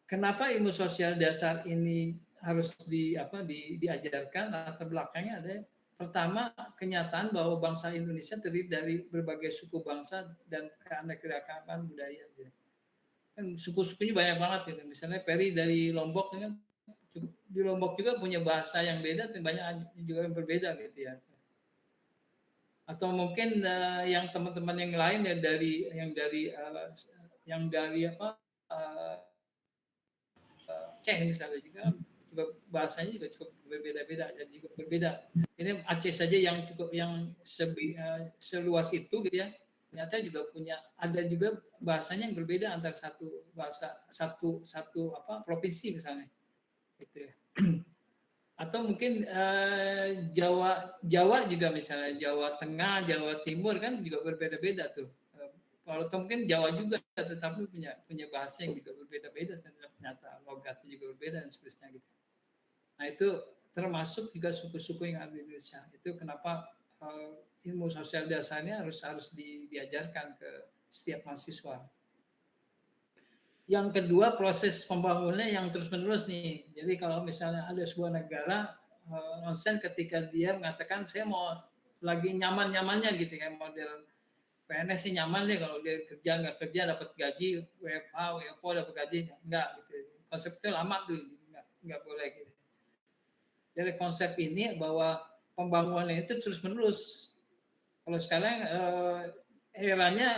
Speaker 2: kenapa ilmu sosial dasar ini harus diajarkan? Latar belakangnya ada pertama kenyataan bahwa bangsa Indonesia terdiri dari berbagai suku bangsa dan keanekaragaman budaya. Kan suku-sukunya banyak banget gitu. Misalnya Peri dari Lombok, di Lombok juga punya bahasa yang beda, dan banyak juga yang berbeda gitu ya. Atau mungkin yang teman-teman yang lain yang dari Aceh misalnya juga bahasanya juga cukup berbeda-beda dan juga berbeda. Ini Aceh saja yang seluas itu gitu ya. Ternyata juga ada juga bahasanya yang berbeda antara satu bahasa satu provinsi misalnya. Gitu ya. Atau mungkin Jawa juga misalnya, Jawa Tengah, Jawa Timur kan juga berbeda-beda tuh. Kalau mungkin Jawa juga, tetapi punya bahasa yang juga berbeda-beda, ternyata logatnya juga berbeda dan seterusnya gitu. Nah itu termasuk juga suku-suku yang ada di Indonesia. Itu kenapa ilmu sosial dasarnya harus diajarkan ke setiap mahasiswa. Yang kedua, proses pembangunannya yang terus-menerus nih. Jadi kalau misalnya ada sebuah negara nonsen ketika dia mengatakan saya mau lagi nyaman-nyamannya gitu, kayak model PNS sih nyaman deh kalau dia nggak kerja dapat gaji, WFH, WFO dapat gaji, enggak gitu. Konsep itu lama tuh, nggak boleh gitu. Jadi konsep ini bahwa pembangunan itu terus-menerus. Kalau sekarang eranya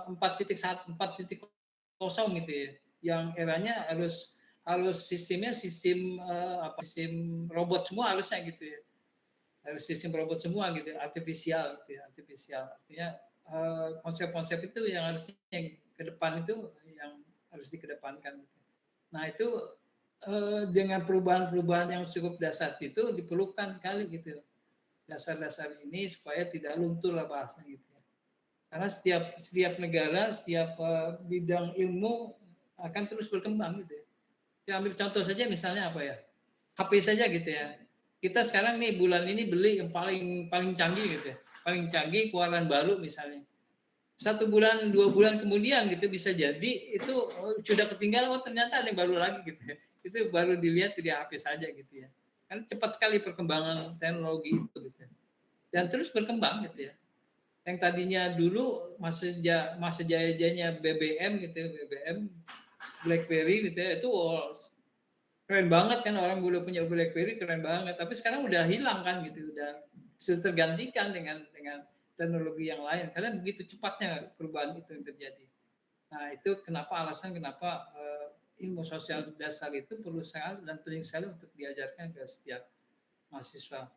Speaker 2: 4.1, 4.0 gitu ya, yang eranya harus sistem robot semua harusnya gitu ya, harus sistem robot semua gitu, artifisial gitu ya, artinya konsep-konsep itu yang harusnya yang ke depan itu yang harus dikedepankan gitu. Nah itu dengan perubahan-perubahan yang cukup dasar itu diperlukan sekali gitu dasar-dasar ini supaya tidak luntur lah bahasanya gitu. Karena setiap negara, setiap bidang ilmu akan terus berkembang gitu ya. Kita ambil contoh saja misalnya apa ya, HP saja gitu ya. Kita sekarang nih bulan ini beli yang paling canggih gitu ya, paling canggih keluaran baru misalnya. 1 bulan, 2 bulan kemudian gitu bisa jadi itu sudah ketinggalan, ternyata ada yang baru lagi gitu ya. Itu baru dilihat di HP saja gitu ya. Kan cepat sekali perkembangan teknologi itu gitu ya. Dan terus berkembang gitu ya. Yang tadinya dulu masa jaya-jayanya BBM gitu, BBM, BlackBerry gitu ya, itu keren banget kan, orang udah punya BlackBerry keren banget, tapi sekarang udah hilang kan gitu, sudah tergantikan dengan teknologi yang lain karena begitu cepatnya perubahan itu yang terjadi. Nah itu alasan kenapa ilmu sosial dasar itu perlu sekali dan penting sekali untuk diajarkan ke setiap mahasiswa.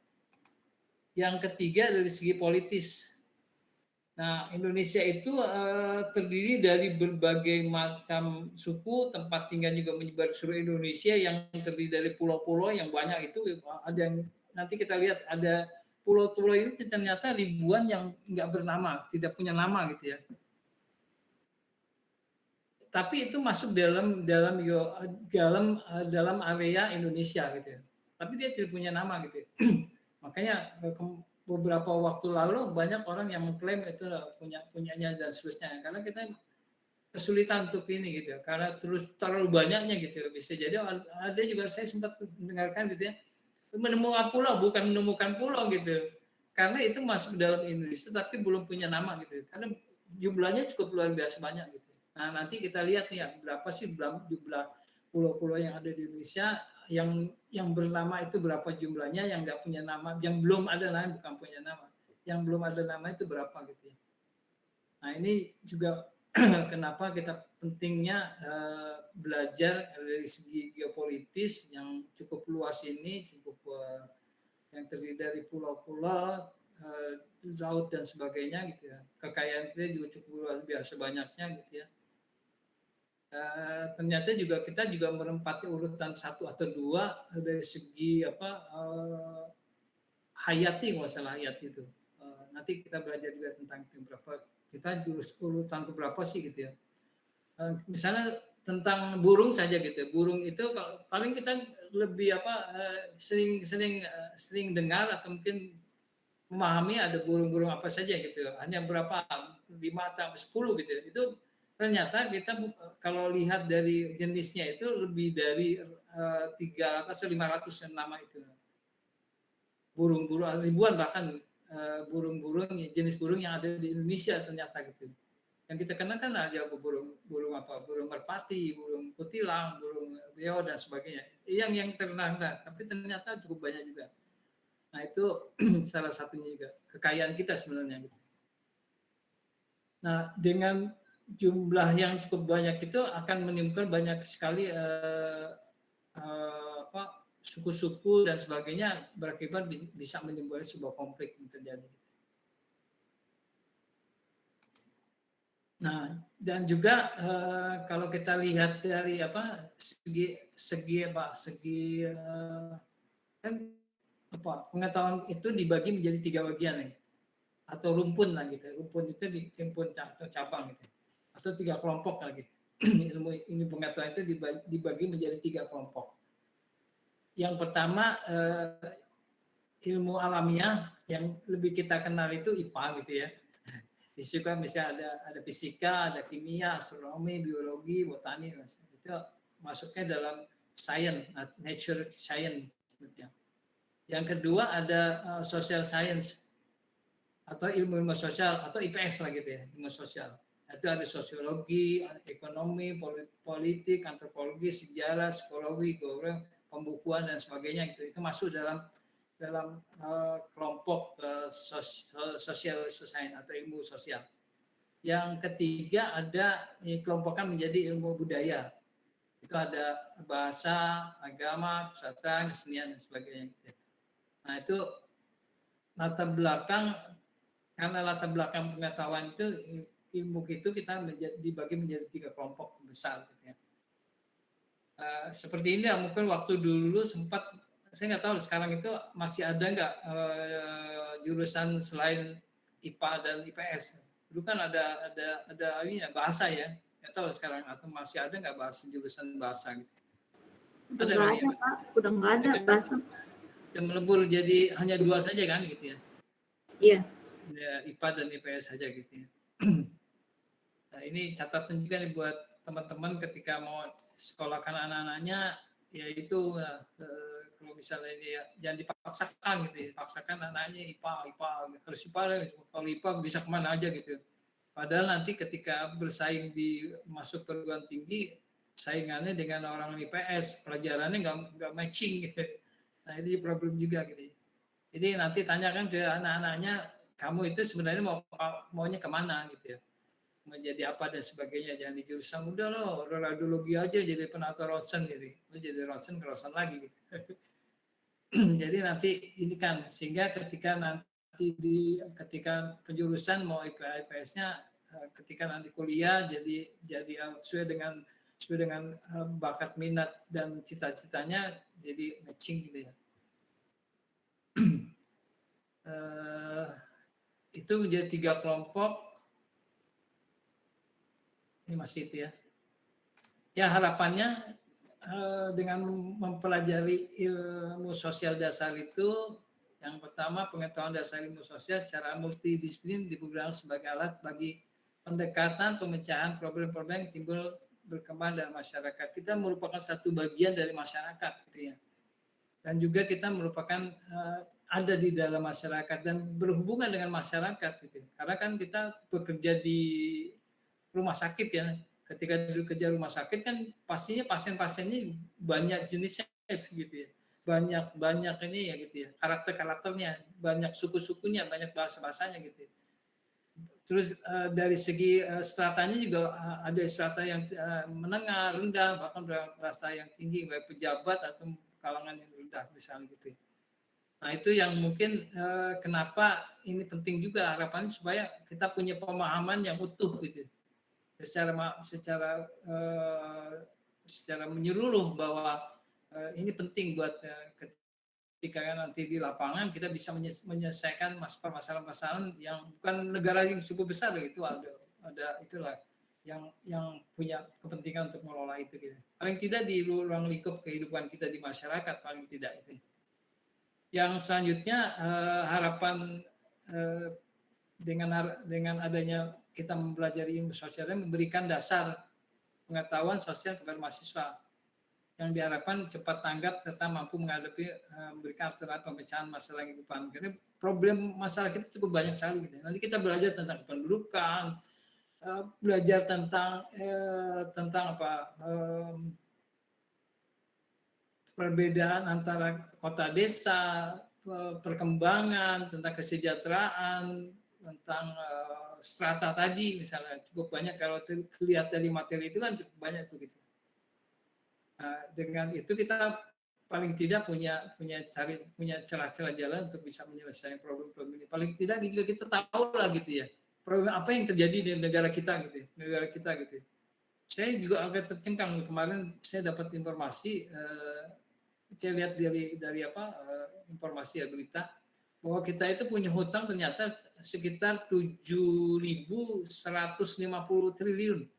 Speaker 2: Yang ketiga dari segi politis. Nah, Indonesia itu terdiri dari berbagai macam suku, tempat tinggal juga menyebar di seluruh Indonesia yang terdiri dari pulau-pulau yang banyak itu. Ada yang nanti kita lihat ada pulau-pulau itu ternyata ribuan yang nggak bernama, tidak punya nama gitu ya. Tapi itu masuk dalam area Indonesia gitu ya. Tapi dia tidak punya nama gitu ya. Makanya beberapa waktu lalu banyak orang yang mengklaim itu punyanya dan seterusnya, karena kita kesulitan untuk ini gitu, karena terus terlalu banyaknya gitu. Bisa jadi ada juga saya sempat mendengarkan gitu ya, menemukan pulau bukan menemukan pulau gitu, karena itu masuk dalam Indonesia tapi belum punya nama gitu, karena jumlahnya cukup luar biasa banyak gitu. Nah nanti kita lihat nih ya, berapa sih jumlah pulau-pulau yang ada di Indonesia, yang bernama itu berapa jumlahnya, yang nggak punya nama, yang belum ada nama, bukan punya nama, yang belum ada nama itu berapa gitu ya. Nah ini juga kenapa kita pentingnya belajar dari segi geopolitis yang cukup luas ini, cukup yang terdiri dari pulau-pulau, laut dan sebagainya gitu ya. Kekayaan kita juga cukup luar biasa banyaknya gitu ya. Ternyata juga kita juga menempati urutan 1 atau 2 dari segi hayati, nggak salah hayati itu. Nanti kita belajar juga tentang itu berapa, kita urutan berapa sih gitu ya. Misalnya tentang burung saja gitu. Burung itu paling kita lebih sering dengar atau mungkin memahami ada burung-burung apa saja gitu. Hanya berapa 5 sampai 10 gitu ya. Itu ternyata kita kalau lihat dari jenisnya itu lebih dari 300 atau 500 nama itu. Burung-burung ribuan bahkan burung-burung, jenis burung yang ada di Indonesia ternyata gitu. Yang kita kenal kan ada burung merpati, burung kutilang, burung beo dan sebagainya. Yang terkenal, tapi ternyata cukup banyak juga. Nah itu salah satunya juga kekayaan kita sebenarnya gitu. Nah dengan jumlah yang cukup banyak itu akan menimbulkan banyak sekali suku-suku dan sebagainya, berakibat bisa menimbulkan sebuah konflik yang terjadi. Nah dan juga kalau kita lihat dari pengetahuan itu dibagi menjadi 3 bagian nih, atau rumpun lah gitu. Rumpun itu rumpun atau cabang gitu. Atau 3 kelompok lagi. Ini pengetahuan itu dibagi menjadi 3 kelompok. Yang pertama ilmu alamiah yang lebih kita kenal itu IPA gitu ya. Di situ kan misalnya ada fisika, ada kimia, astronomi, biologi, botani, itu masuknya dalam science, nature science. Yang kedua ada social science atau ilmu sosial atau IPS lah gitu ya, ilmu sosial. Itu ada sosiologi, ekonomi, politik, antropologi, sejarah, psikologi, pembukuan dan sebagainya gitu. Itu masuk dalam kelompok social science atau ilmu sosial. Yang ketiga ada dikelompokkan menjadi ilmu budaya. Itu ada bahasa, agama, kesehatan, kesenian dan sebagainya gitu. Nah itu latar belakang, karena latar belakang pengetahuan itu ilmu itu kita dibagi menjadi 3 kelompok besar gitu ya. Seperti ini ya, mungkin waktu dulu sempat, saya nggak tahu sekarang itu masih ada nggak jurusan selain IPA dan IPS. Dulu kan ada ini ya, bahasa ya, nggak tahu sekarang atau masih ada nggak jurusan bahasa gitu.
Speaker 8: Udah nggak ada Pak, udah nggak ada bahasa.
Speaker 2: Dan melebur jadi hanya 2 saja kan gitu ya.
Speaker 8: Iya.
Speaker 2: Ya, IPA dan IPS saja gitu ya. Nah, ini catatan juga nih buat teman-teman ketika mau sekolahkan anak-anaknya, yaitu kalau misalnya dia jangan dipaksakan gitu ya, paksakan anaknya IPA harus IPA, kalau IPA bisa kemana aja gitu. Padahal nanti ketika bersaing di masuk perguruan tinggi, saingannya dengan orang IPS, pelajarannya nggak matching gitu. Nah ini problem juga gitu. Jadi nanti tanyakan ke anak-anaknya, kamu itu sebenarnya maunya kemana gitu ya, mau jadi apa dan sebagainya. Jangan di jurusan udah loh radiologi aja jadi penata ronsen gitu, lo jadi ronsen lagi gitu. Jadi nanti ini kan sehingga ketika nanti ketika penjurusan mau IPA IPS-nya ketika nanti kuliah jadi sesuai dengan bakat minat dan cita-citanya jadi matching gitu ya. Itu menjadi 3 kelompok. Ini masih itu ya. Ya harapannya dengan mempelajari ilmu sosial dasar itu, yang pertama pengetahuan dasar ilmu sosial secara multidisiplin digunakan sebagai alat bagi pendekatan pemecahan problem-problem yang timbul berkembang dalam masyarakat. Kita merupakan satu bagian dari masyarakat, gitu ya. Dan juga kita merupakan ada di dalam masyarakat dan berhubungan dengan masyarakat, gitu. Karena kan kita bekerja di rumah sakit ya. Ketika kerja rumah sakit kan pastinya pasien-pasiennya banyak jenisnya gitu ya. Banyak ini ya gitu ya. Karakternya, banyak suku-sukunya, banyak bahasa-bahasanya gitu ya. Terus dari segi stratanya juga ada strata yang menengah, rendah, bahkan strata yang tinggi, baik pejabat atau kalangan yang rendah misalnya gitu ya. Nah itu yang mungkin kenapa ini penting juga harapannya supaya kita punya pemahaman yang utuh gitu. Secara menyeluruh bahwa ini penting buat ketika nanti di lapangan kita bisa menyelesaikan permasalahan-permasalahan yang bukan negara yang cukup besar gitu, ada itulah yang punya kepentingan untuk mengelola itu gitu. Paling tidak di ruang lingkup kehidupan kita di masyarakat paling tidak itu. Yang selanjutnya harapan dengan adanya kita mempelajari ilmu sosial dan memberikan dasar pengetahuan sosial kepada mahasiswa yang diharapkan cepat tanggap serta mampu menghadapi memberikan alternatif pemecahan masalah kehidupan. Karena problem masalah kita cukup banyak sekali. Gitu. Nanti kita belajar tentang kependudukan, belajar tentang perbedaan antara kota desa, perkembangan, tentang kesejahteraan, tentang strata tadi misalnya cukup banyak. Kalau lihat dari materi itu kan cukup banyak tuh gitu. Nah, dengan itu kita paling tidak punya celah-celah jalan untuk bisa menyelesaikan problem-problem ini. Paling tidak juga kita tahu lah gitu ya problem apa yang terjadi di negara kita gitu, Saya juga agak tercengkang kemarin saya dapat informasi, saya lihat dari informasi ya berita bahwa kita itu punya hutang ternyata sekitar 7.150 triliun.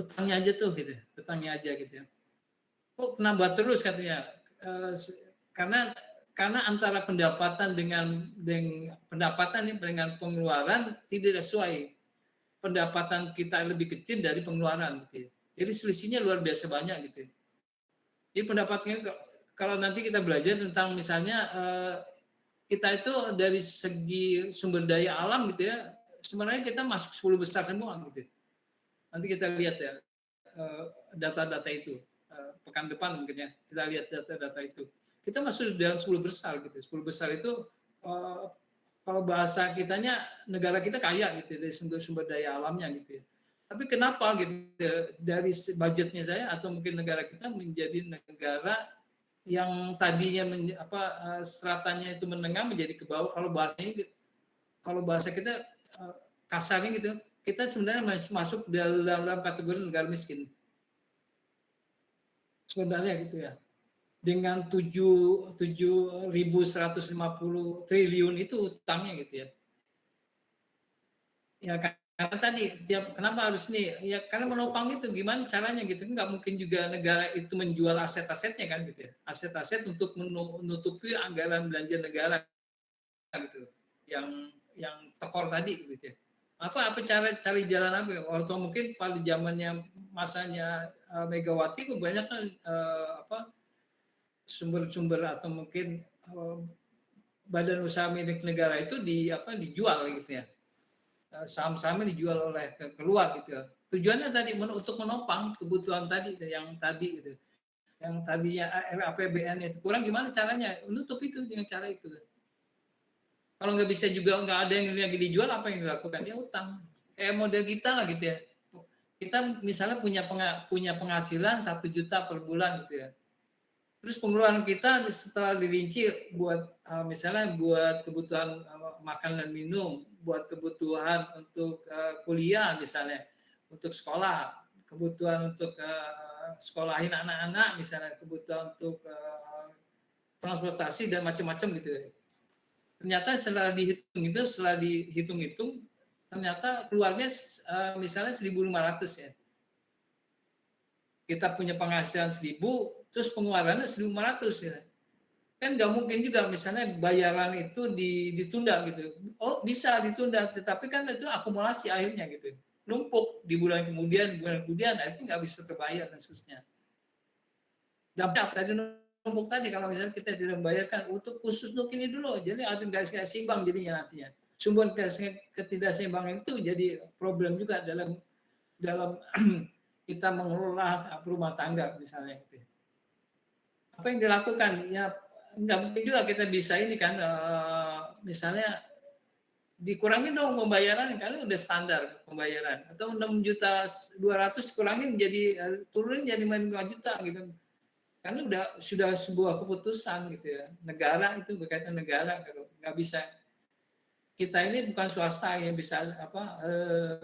Speaker 2: Utangnya aja tuh gitu, Kok nambah terus katanya? Karena antara pendapatan dengan pengeluaran tidak sesuai. Pendapatan kita lebih kecil dari pengeluaran gitu. Jadi selisihnya luar biasa banyak gitu. Jadi pendapatnya kalau nanti kita belajar tentang misalnya kita itu dari segi sumber daya alam gitu ya, sebenarnya kita masuk 10 besar semua gitu. Nanti kita lihat ya data-data itu pekan depan mungkin ya kita lihat data-data itu. Kita masuk dalam 10 besar gitu. 10 besar itu kalau bahasa kitanya negara kita kaya gitu dari sumber daya alamnya gitu ya. Tapi kenapa gitu dari budgetnya saya atau mungkin negara kita menjadi negara yang tadinya stratanya itu menengah menjadi ke bawah. Kalau bahasa kita kasarnya gitu, kita sebenarnya masuk dalam kategori negara miskin. Sebenarnya gitu ya. Dengan 7.150 triliun itu utangnya gitu ya. Ya karena tadi kenapa harus nih? Ya karena menopang itu gimana caranya gitu. Nggak mungkin juga negara itu menjual aset-asetnya kan gitu ya. Aset-aset untuk menutupi anggaran belanja negara gitu. Yang tekor tadi gitu ya. Apa cari jalan apa? Waktu mungkin pada zamannya masanya Megawati kebanyakan sumber-sumber atau mungkin badan usaha milik negara itu dijual gitu ya. Saham-sahamnya dijual oleh keluar gitu ya. Tujuannya tadi untuk menopang kebutuhan tadi yang tadi gitu. Yang tadinya APBN itu kurang, gimana caranya menutup itu dengan cara itu. Kalau nggak bisa juga nggak ada yang lagi dijual, apa yang dilakukan? Dia utang. Kayak model kita lah gitu ya. Kita misalnya punya penghasilan 1 juta per bulan gitu ya. Terus pengeluaran kita setelah dirinci buat misalnya buat kebutuhan makan dan minum, buat kebutuhan untuk kuliah misalnya, untuk sekolah, kebutuhan untuk sekolahin anak-anak misalnya, kebutuhan untuk transportasi dan macam-macam gitu. Ternyata setelah dihitung-hitung ternyata keluarnya misalnya 1.500 ya. Kita punya penghasilan 1.000, terus pengeluarannya 1.500 ya. Kan nggak mungkin juga misalnya bayaran itu ditunda gitu. Oh bisa ditunda, tetapi kan itu akumulasi akhirnya gitu. Numpuk di bulan kemudian, nah itu nggak bisa terbayar dan seterusnya. Dampak tadi numpuk tadi kalau misalnya kita tidak membayarkan untuk khusus untuk ini dulu, jadi nggak seimbang jadinya nantinya. Sumber ketidakseimbangan itu jadi problem juga dalam kita mengelola rumah tangga misalnya. Apa yang dilakukan? Ya nggak mungkin juga kita bisa ini kan, misalnya dikurangin dong pembayaran, karena udah standar pembayaran. Atau 6.200.000 kurangin jadi turunin jadi 5 juta gitu. Karena sudah sebuah keputusan gitu ya. Negara itu berkaitan negara, kalau nggak bisa. Kita ini bukan swasta yang bisa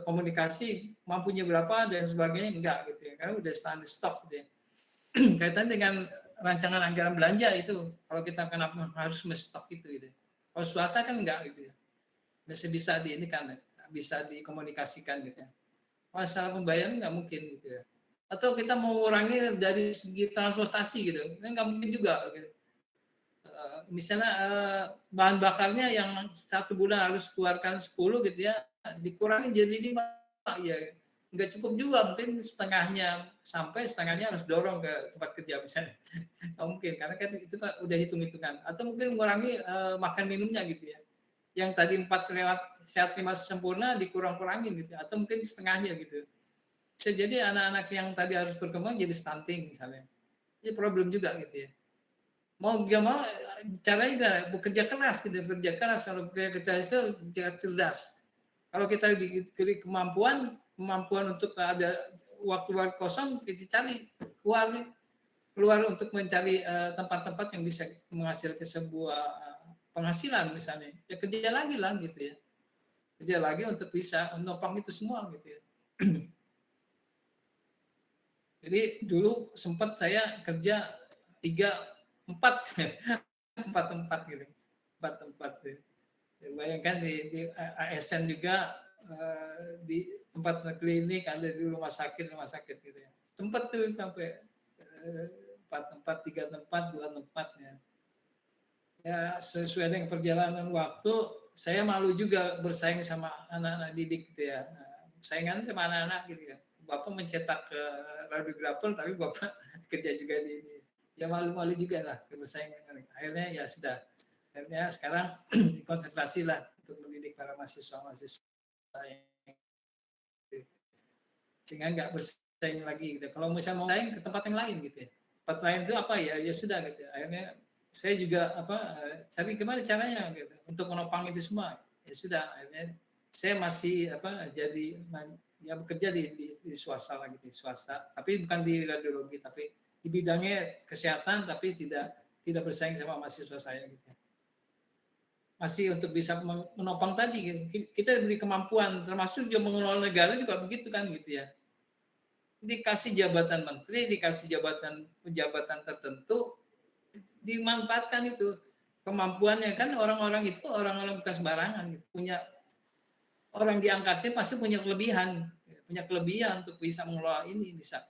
Speaker 2: komunikasi mampunya berapa dan sebagainya, enggak gitu ya, karena udah standar stop gitu ya. Kaitan dengan rancangan anggaran belanja itu, kalau kita kenapa harus men-stop itu gitu. Kalau swasta kan enggak gitu ya, bisa ini kan bisa dikomunikasikan gitu ya. Masalah pembayaran nggak mungkin gitu ya. Atau kita mengurangi dari segi transportasi gitu, kan nggak mungkin juga gitu. Misalnya bahan bakarnya yang 1 bulan harus keluarkan 10 gitu ya, dikurangi jadi 5 ya, nggak cukup juga, mungkin setengahnya, sampai setengahnya harus dorong ke tempat kerja misalnya. Nggak mungkin, karena kan itu kan udah hitung-hitungan. Atau mungkin mengurangi makan minumnya gitu ya, yang tadi 4 lewat sehat 5 sempurna dikurang-kurangin gitu, atau mungkin setengahnya gitu. Bisa jadi anak-anak yang tadi harus berkembang jadi stunting misalnya, ini problem juga gitu ya. Mau gak mau caranya bekerja keras gitu, bekerja keras. Kalau bekerja keras itu cerdas. Kalau kita diberi kemampuan untuk ada waktu kosong, kita cari keluar untuk mencari tempat-tempat yang bisa menghasilkan sebuah penghasilan misalnya. Ya kerja lagi lah gitu ya, kerja lagi untuk bisa menopang itu semua gitu ya. Jadi dulu sempat saya kerja 4 tempat gitu, 4 tempat. Bayangkan di ASN juga, di tempat klinik, ada di rumah sakit gitu ya. Sempat tuh sampai 4 tempat, 3 tempat, 2 tempat ya. Ya sesuai dengan perjalanan waktu, saya malu juga bersaing sama anak-anak didik gitu ya. Saingannya sama anak-anak gitu ya. Bapak mencetak radiografer, tapi Bapak kerja juga di ini. Ya malu-malu juga lah bersaing. Akhirnya ya sudah, akhirnya sekarang konsentrasi lah untuk mendidik para mahasiswa sehingga nggak bersaing lagi gitu. Kalau misalnya mau saing ke tempat yang lain gitu ya, tempat lain itu apa ya sudah gitu. Akhirnya saya juga cari gimana caranya gitu untuk menopang itu semua. Ya sudah, akhirnya saya masih jadi ya bekerja di swasta lagi, di swasta, tapi bukan di radiologi, tapi di bidangnya kesehatan, tapi tidak bersaing sama mahasiswa saya gitu. Masih untuk bisa menopang tadi gitu. Kita diberi kemampuan, termasuk juga mengelola negara juga begitu kan gitu ya. Dikasih jabatan menteri, dikasih jabatan tertentu, dimanfaatkan itu kemampuannya kan. Orang-orang itu orang-orang bukan sembarangan gitu. Punya orang diangkatnya pasti punya kelebihan untuk bisa mengelola ini, bisa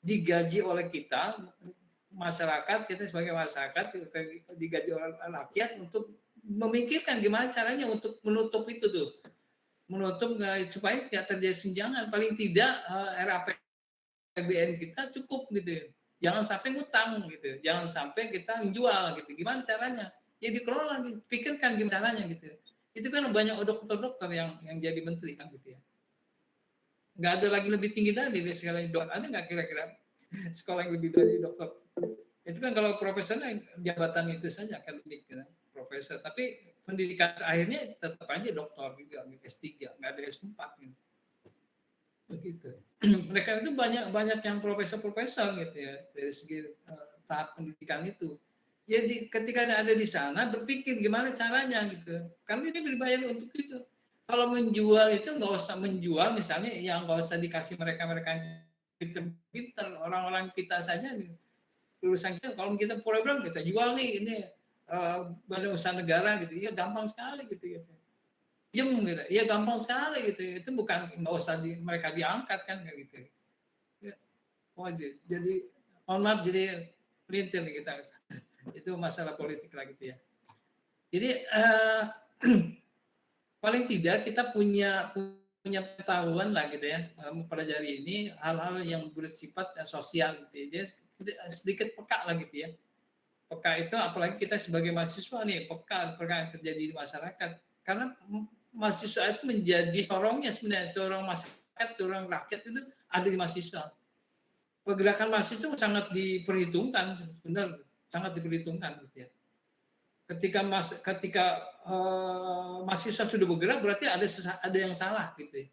Speaker 2: digaji oleh kita masyarakat, kita sebagai masyarakat digaji oleh rakyat untuk memikirkan gimana caranya untuk menutup itu tuh, supaya tidak terjadi senjangan. Paling tidak RAPBN kita cukup gitu, jangan sampai ngutang gitu, jangan sampai kita menjual gitu. Gimana caranya? Ya dikelola, pikirkan gimana caranya gitu. Itu kan banyak dokter-dokter yang jadi menteri kan gitu ya. Nggak ada lagi lebih tinggi dari sekolah dokter. Ada nggak kira-kira sekolah yang lebih dari dokter? Itu kan kalau profesor jabatan itu saja akademik gitu, profesor. Tapi pendidikan akhirnya tetap aja dokter juga, S3, nggak ada S4 gitu. Begitu. Mereka itu banyak yang profesor gitu ya, dari segi tahap pendidikan itu. Jadi ketika ada di sana berpikir gimana caranya gitu. Karena dia dibayar untuk itu. Kalau menjual itu nggak usah menjual misalnya yang nggak usah dikasih mereka yang pinter-pinter, orang-orang kita saja lulusan kita kalau kita program kita jual nih ini badan usaha negara gitu ya gampang sekali gitu. Gitu. Ya gampang sekali gitu. Itu bukan nggak usah mereka diangkat kan kayak gitu. Ya. Oh, jadi mohon maaf jadi pelintir nih kita. Itu masalah politik lah gitu ya. Jadi paling tidak kita punya pengetahuan lah gitu ya mempelajari ini hal-hal yang bersifat sosial gitu ya. Jadi sedikit peka lah gitu ya. Peka itu apalagi kita sebagai mahasiswa nih peka yang terjadi di masyarakat. Karena mahasiswa itu menjadi orangnya sebenarnya seorang masyarakat, seorang rakyat itu ada di mahasiswa. Pergerakan mahasiswa sangat diperhitungkan sebenarnya sangat diperhitungkan gitu ya. Ketika mahasiswa sudah bergerak berarti ada yang salah gitu ya.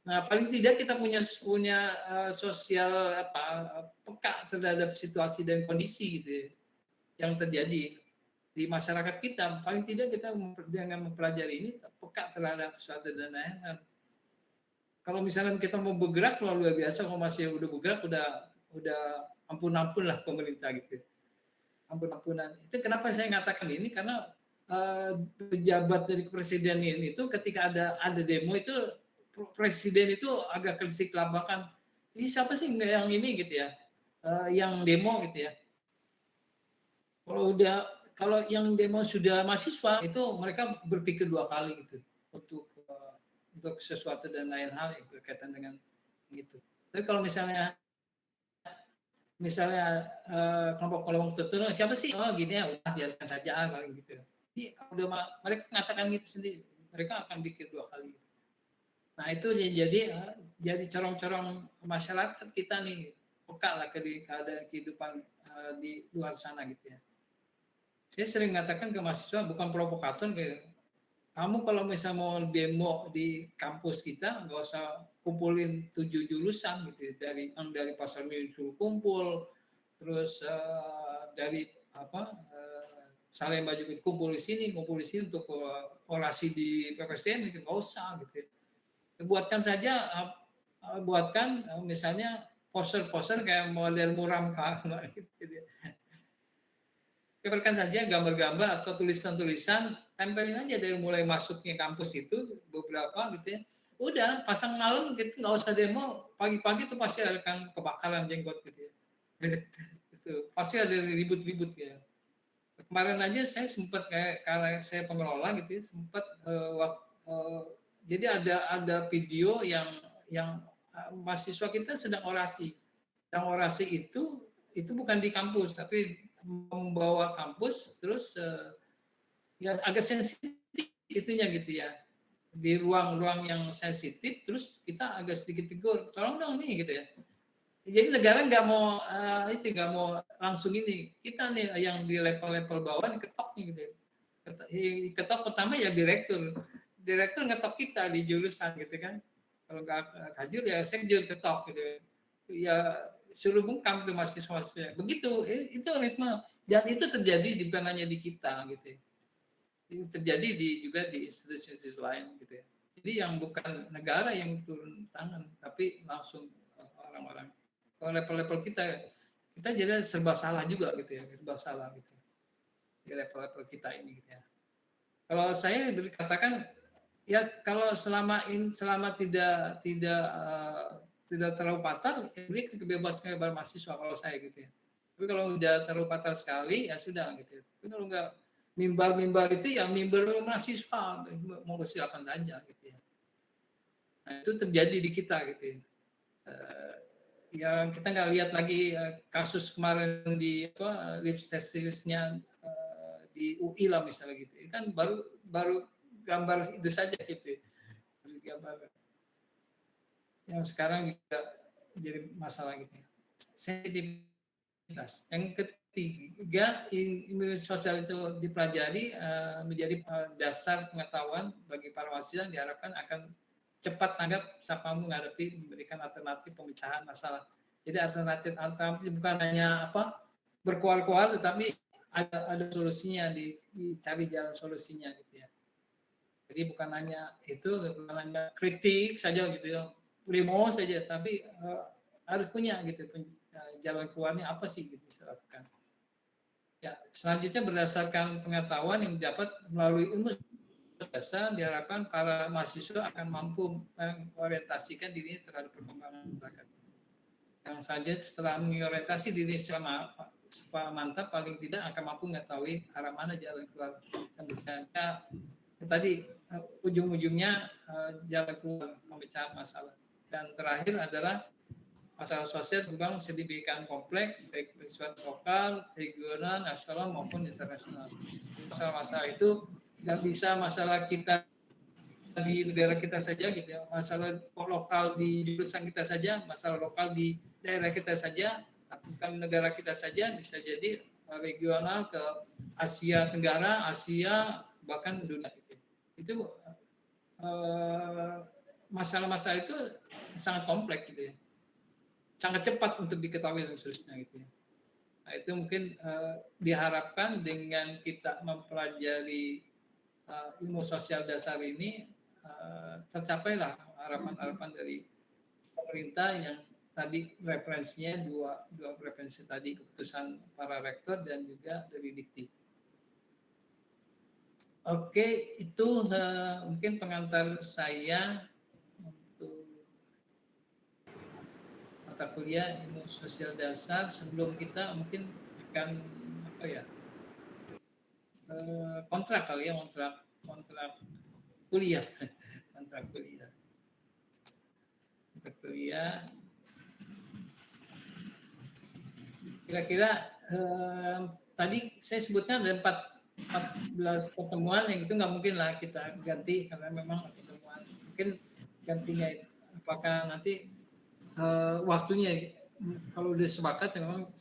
Speaker 2: Nah, paling tidak kita punya sosial peka terhadap situasi dan kondisi gitu ya, yang terjadi di masyarakat kita. Paling tidak kita dengan mempelajari ini peka terhadap suatu dan lain-lain. Kalau misalnya kita mau bergerak luar biasa, kalau masih udah bergerak udah ampun-ampun lah pemerintah gitu. Ampun-ampunan. Itu kenapa saya ngatakan ini karena pejabat dari presiden ini itu ketika ada demo itu presiden itu agak kritik labakan. Ini siapa sih yang ini gitu ya? Yang demo gitu ya. Kalau yang demo sudah mahasiswa itu mereka berpikir 2 kali gitu untuk sesuatu dan lain hal yang berkaitan dengan itu. Tapi kalau misalnya kelompok-kelompok tertentu siapa sih? Oh gini ya, udah biarkan saja paling gitu. Jadi kalau mereka mengatakan gitu sendiri, mereka akan pikir 2 kali. Nah itu jadi corong-corong masyarakat kita nih peka lah keadaan kehidupan di luar sana gitu ya. Saya sering mengatakan ke mahasiswa bukan provokator kamu kalau misalnya mau demo di kampus kita nggak usah kumpulin 7 jurusan gitu dari pasar minggu suruh kumpul terus dari Salemba juga kumpul di sini untuk orasi di PPSDM itu nggak usah gitu ya. Buatkan misalnya poster-poster kayak model muram gitu ya. Keluarkan saja gambar-gambar atau tulisan-tulisan, tempelin aja dari mulai masuknya kampus itu beberapa gitu ya. Udah pasang malam gitu nggak usah demo, pagi-pagi itu pasti akan kebakaran jenggot gitu ya. Itu pasti ada ribut-ribut ya. Kemarin aja saya sempat karena saya pengelola gitu ya, sempat jadi ada video yang mahasiswa kita sedang orasi. Yang orasi itu bukan di kampus tapi membawa kampus terus ya agak sensitif itunya gitu ya. Di ruang-ruang yang sensitif terus kita agak sedikit tegur. Tolong dong nih gitu ya. Jadi negara nggak mau langsung ini. Kita nih yang di level-level bawah diketok nih gitu. Ketok pertama ya direktur ngetok kita di jurusan gitu kan. Kalau nggak kajur ya sekjur ketok gitu. Ya suruh bungkam tuh mahasiswa. Begitu itu ritme dan itu terjadi bukan hanya di kita gitu. Itu terjadi juga di institusi lain gitu ya. Jadi yang bukan negara yang turun tangan tapi langsung orang-orang. Kalau level-level kita jadi serba salah juga gitu ya, serba salah gitu. Di level-level kita ini gitu ya. Kalau saya dikatakan ya kalau selama tidak terlalu fatal, beri kebebasan kepada mahasiswa kalau saya gitu ya. Tapi kalau udah terlalu fatal sekali ya sudah gitu. Tapi kalau enggak mimbar itu ya mimbar mahasiswa mau silakan saja gitu ya. Nah, itu terjadi di kita gitu ya. Ya kita nggak lihat lagi kasus kemarin di lift testisnya di UI lah misalnya gitu. Kan baru gambar itu saja gitu. Gambar yang sekarang juga jadi masalah gitu. Sensitivitas. Yang ketiga, ilmu sosial itu dipelajari menjadi dasar pengetahuan bagi para mahasiswa yang diharapkan akan cepat tanggap siapa menghadapi memberikan alternatif pemecahan masalah. Jadi alternatif bukan hanya berkuar-kuar, tetapi ada solusinya, dicari jalan solusinya gitu ya. Jadi bukan hanya kritik saja gitu ya, primo saja, tapi harus punya gitu jalan keluarnya apa sih gitu bisa lakukan. Ya, selanjutnya berdasarkan pengetahuan yang didapat melalui ilmu dasar, diharapkan para mahasiswa akan mampu mengorientasikan diri terhadap perkembangan masyarakat. Yang saja setelah mengorientasi diri secara mantap, paling tidak akan mampu mengetahui arah mana jalan keluar dan bicara tadi ujung-ujungnya jalan keluar pemecahan masalah. Dan terakhir adalah masalah sosial berkembang sedemikian kompleks, baik bersifat lokal, regional, nasional maupun internasional. Masalah-masalah itu nggak bisa masalah kita di negara kita saja gitu ya, masalah lokal di jurusan kita saja, masalah lokal di daerah kita saja, bukan negara kita saja, bisa jadi regional ke Asia Tenggara, Asia, bahkan dunia. Itu masalah-masalah itu sangat kompleks gitu ya, sangat cepat untuk diketahui dan seterusnya gitu ya. Nah, itu mungkin diharapkan dengan kita mempelajari ilmu sosial dasar ini tercapailah harapan-harapan dari pemerintah yang tadi referensinya dua referensi tadi, keputusan para rektor dan juga dari Dikti. Oke, itu mungkin pengantar saya untuk mata kuliah ilmu sosial dasar. Sebelum kita mungkin akan kontrak kali ya, kontrak kuliah, kontrak kuliah. Kira-kira tadi saya sebutnya ada 14 pertemuan, yang itu nggak mungkin lah kita ganti karena memang pertemuan. Mungkin gantinya apakah nanti waktunya kalau udah sepakat, memang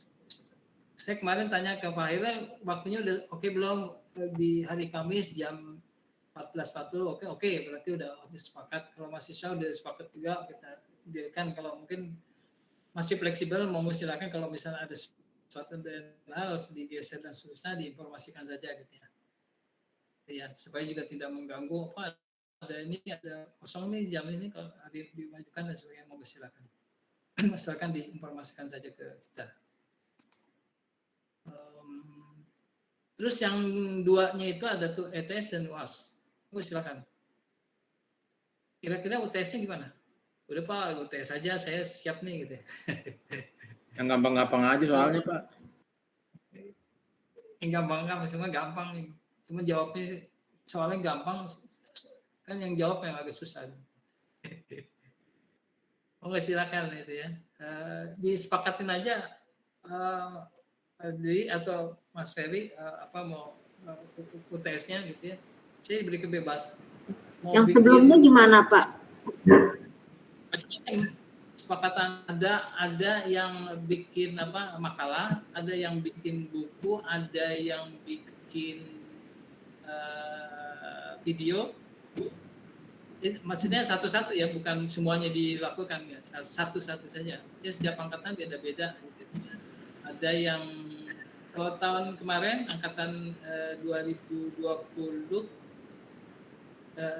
Speaker 2: saya kemarin tanya ke Pak Haira, waktunya udah oke belum di hari Kamis jam 14.40, oke, berarti udah sepakat. Kalau mahasiswa udah sepakat juga, kita jadikan. Kalau mungkin masih fleksibel, mau silakan. Kalau misalnya ada sesuatu dan harus digeser dan seterusnya, diinformasikan saja gitu ya. Ya, supaya juga tidak mengganggu. Ada kosong nih jam ini, kalau hari dimajukan dan sebagainya, mau silakan. Misalkan diinformasikan saja ke kita. Terus yang duanya itu ada tuh ETS dan UAS. Silakan. Kira-kira UTS-nya gimana? Udah Pak, UTS aja saya siap nih gitu.
Speaker 7: Yang gampang-gampang aja soalnya Pak.
Speaker 2: Yang gampang-gampang, semua gampang nih. Cuma jawabnya soalnya gampang, kan yang jawab yang agak susah. Oke, silakan itu ya. Disepakatin aja Dwi atau Mas Ferry apa mau UTS-nya gitu ya. Saya beri kebebasan.
Speaker 8: Yang sebelumnya gimana Pak?
Speaker 2: Kesepakatan ada yang bikin makalah, ada yang bikin buku, ada yang bikin video. Maksudnya satu-satu ya, bukan semuanya dilakukan ya, satu-satu saja. Ya setiap angkatan beda-beda. Gitu. Ada yang kalau tahun kemarin angkatan 2020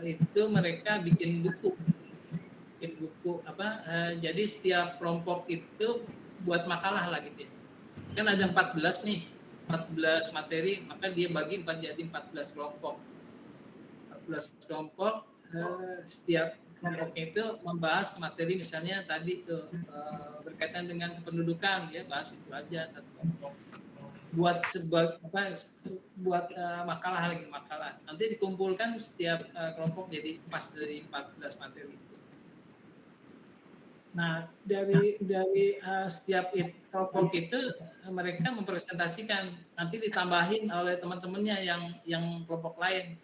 Speaker 2: itu mereka bikin buku jadi setiap kelompok itu buat makalah lah gitu ya. Kan ada 14 nih, 14 materi, maka dia bagi jadi 14 kelompok. 14 kelompok, setiap kelompoknya itu membahas materi, misalnya tadi tuh berkaitan dengan kependudukan, ya bahas itu aja satu kelompok. Buat makalah. Nanti dikumpulkan setiap kelompok jadi pas dari 14 materi. Nah, dari setiap kelompok itu mereka mempresentasikan, nanti ditambahin oleh teman-temannya yang kelompok lain.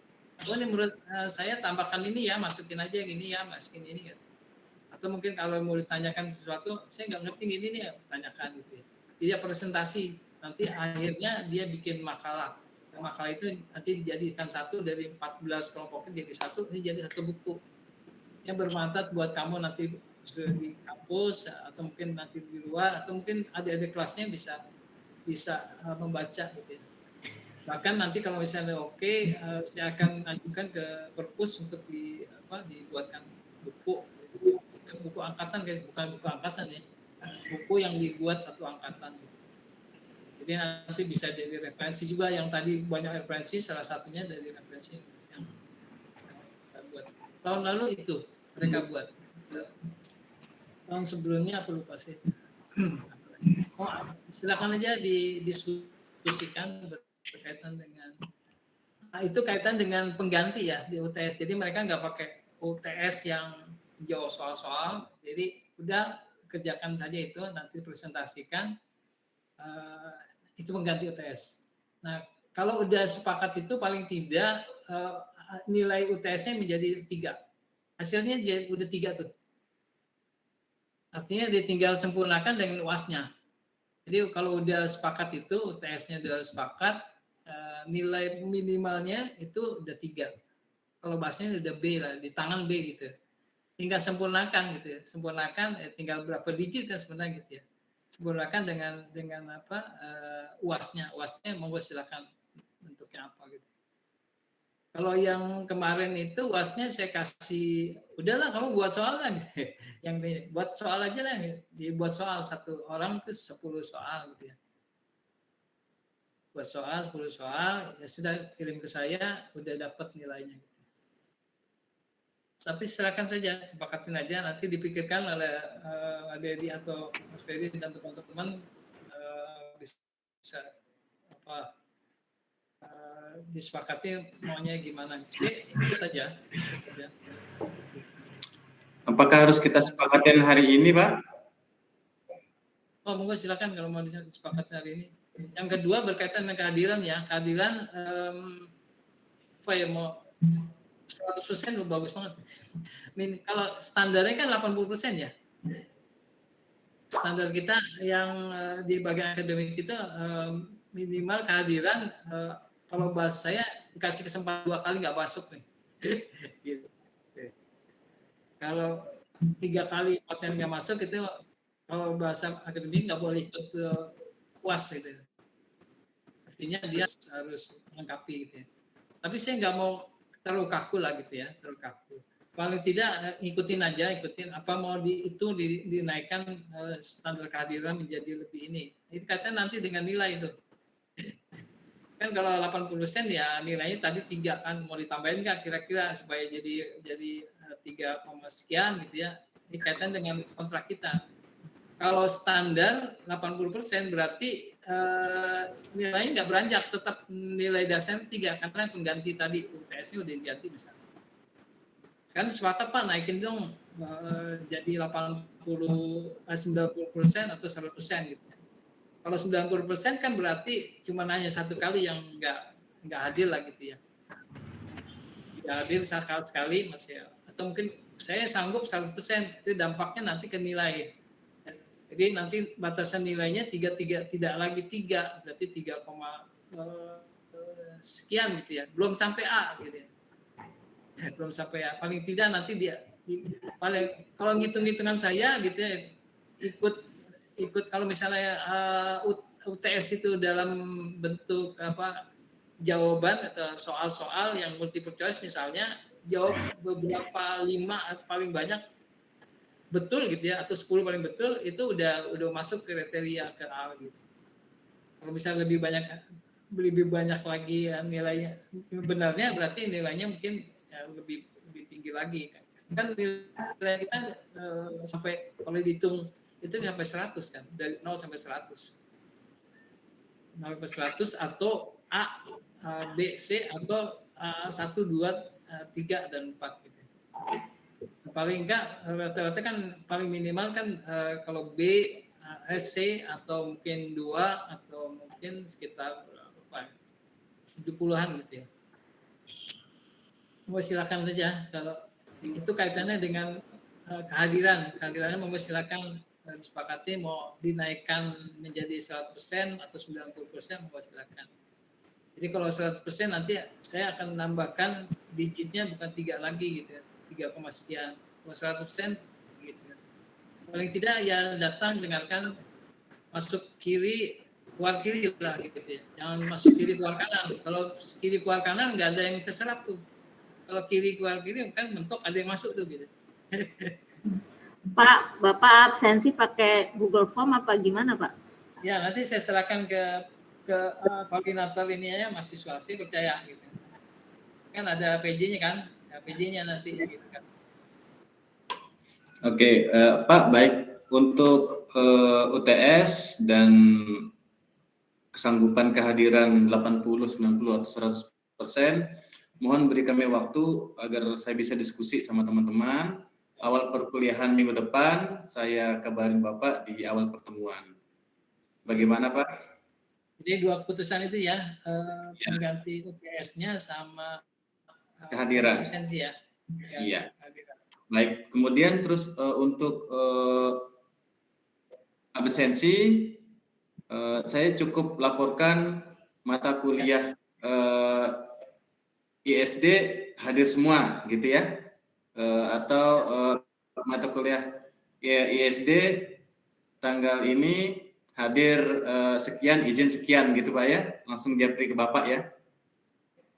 Speaker 2: Oh, ini menurut saya tambahkan ini ya, masukin aja gini ya, masukin ini gitu. Atau mungkin kalau mau ditanyakan sesuatu, saya nggak ngerti ini nih ya, tanyakan gitu ya. Dia presentasi, nanti akhirnya dia bikin makalah. Makalah itu nanti dijadikan satu dari 14 kelompoknya jadi satu, ini jadi satu buku yang bermanfaat buat kamu nanti di kampus, atau mungkin nanti di luar, atau mungkin adik-adik kelasnya bisa bisa membaca gitu ya. Bahkan nanti kalau misalnya oke, saya akan ajukan ke perpus untuk dibuatkan buku angkatan, bukan buku angkatan ya, buku yang dibuat satu angkatan. Jadi nanti bisa jadi referensi juga, yang tadi banyak referensi, salah satunya dari referensi yang kita buat. Tahun lalu itu mereka buat. Tahun sebelumnya aku lupa sih. Silakan aja didiskusikan berkaitan dengan itu kaitan dengan pengganti ya di UTS. Jadi mereka nggak pakai UTS yang jauh soal-soal. Jadi udah kerjakan saja itu, nanti presentasikan itu pengganti UTS. Nah kalau udah sepakat itu paling tidak nilai UTS-nya menjadi 3. Hasilnya udah 3 tuh. Artinya dia tinggal sempurnakan dengan UAS-nya. Jadi kalau udah sepakat itu, UTS-nya udah sepakat, nilai minimalnya itu udah 3. Kalau bahasanya udah B lah, di tangan B gitu. Tinggal sempurnakan gitu ya. Sempurnakan, tinggal berapa digit kan sebenarnya gitu ya. Sempurnakan dengan UAS-nya. UAS-nya monggo silakan bentuknya apa gitu. Kalau yang kemarin itu UAS-nya saya kasih, udahlah kamu buat soal lah gitu. Yang buat soal aja lah, dibuat soal, satu orang itu 10 soal gitu ya. Buat soal 10 soal, ya sudah kirim ke saya, udah dapat nilainya gitu. Tapi silakan saja, sepakatin aja, nanti dipikirkan oleh Adi atau Mas Ferry dan teman-teman bisa disepakati maunya gimana sih, itu aja.
Speaker 5: Apakah harus kita sepakatin hari ini, Pak?
Speaker 2: Oh, monggo silakan kalau mau disepakati hari ini. Yang kedua berkaitan dengan kehadiran ya, kehadiran mau 100% bagus banget. Kalau standarnya kan 80% ya. Standar kita yang di bagian akademik kita minimal kehadiran, kalau bahasa saya dikasih kesempatan 2 kali nggak masuk nih. Gitu. Kalau 3 kali 4 kali nggak masuk itu, kalau bahasa akademik nggak boleh ikut UAS gitu. Artinya dia harus melengkapi gitu ya. Tapi saya nggak mau terlalu kaku lah gitu ya, terlalu kaku. Paling tidak ikutin apa mau dinaikkan standar kehadiran menjadi lebih ini. Itu katanya nanti dengan nilai itu. Kan kalau 80% ya nilainya tadi 3 kan, mau ditambahin nggak kira-kira supaya jadi 3, sekian gitu ya. Ini kaitan dengan kontrak kita. Kalau standar 80% berarti nilainya nggak beranjak, tetap nilai dasar 3 karena pengganti tadi UTS-nya udah diganti misalnya. Kan sepakat Pak naikin dong jadi 90% atau 100% gitu. Kalau 90% kan berarti cuma hanya 1 kali yang nggak hadir lah gitu ya. Nggak hadir sekali masih ya. Atau mungkin saya sanggup 100%, itu dampaknya nanti ke nilai. Jadi nanti batasan nilainya 3 tidak lagi 3, berarti 3, sekian gitu ya. Belum sampai A gitu ya. Belum sampai A. Paling tidak nanti dia kalau ngitung-ngitungan saya gitu ya, ikut kalau misalnya UTS itu dalam bentuk jawaban atau soal-soal yang multiple choice misalnya, jawab beberapa 5 paling banyak betul gitu ya, atau 10 paling betul, itu udah masuk kriteria ke A gitu. Kalau misalnya lebih banyak lagi nilainya benarnya, berarti nilainya mungkin ya, lebih tinggi lagi kan nilai kita sampai kalau dihitung itu sampai 100 kan, dari 0 sampai 100. 0 sampai 100 atau A, B, C atau 1, 2, 3 dan 4 gitu. Paling enggak rata-rata kan paling minimal kan kalau B, C atau mungkin 2 atau mungkin sekitar 70-an gitu ya. Mau silakan saja kalau itu kaitannya dengan kehadirannya mau silakan disepakati mau dinaikkan menjadi 100% atau 90% mau silakan. Jadi kalau 100% nanti saya akan menambahkan digitnya bukan 3 lagi gitu ya, 3, sekian. Kalau 100% gitu ya. Paling tidak ya datang dengarkan, masuk kiri keluar kiri lah gitu ya. Jangan masuk kiri keluar kanan. Kalau kiri keluar kanan nggak ada yang terserap tuh. Kalau kiri keluar kiri kan mentok ada yang masuk tuh gitu.
Speaker 8: Pak, Bapak absensi pakai Google Form apa gimana, Pak?
Speaker 2: Ya, nanti saya serahkan ke koordinator ini ya, mahasiswa. Saya percaya gitu. Kan ada PJ-nya kan? Ya, PJ-nya nanti gitu kan.
Speaker 5: Oke, Pak, baik. Untuk UTS dan kesanggupan kehadiran 80, 90, atau 100%, mohon beri kami waktu agar saya bisa diskusi sama teman-teman. Awal perkuliahan minggu depan, saya kabarin Bapak di awal pertemuan. Bagaimana, Pak?
Speaker 2: Jadi 2 keputusan itu ya, pengganti UTS-nya sama
Speaker 5: Kehadiran.
Speaker 2: absensi ya.
Speaker 5: Iya. Baik, kemudian terus untuk absensi, saya cukup laporkan mata kuliah ISD hadir semua, gitu ya, atau mata kuliah ISD tanggal ini hadir sekian, izin sekian, gitu Pak ya, langsung japri ke Bapak ya.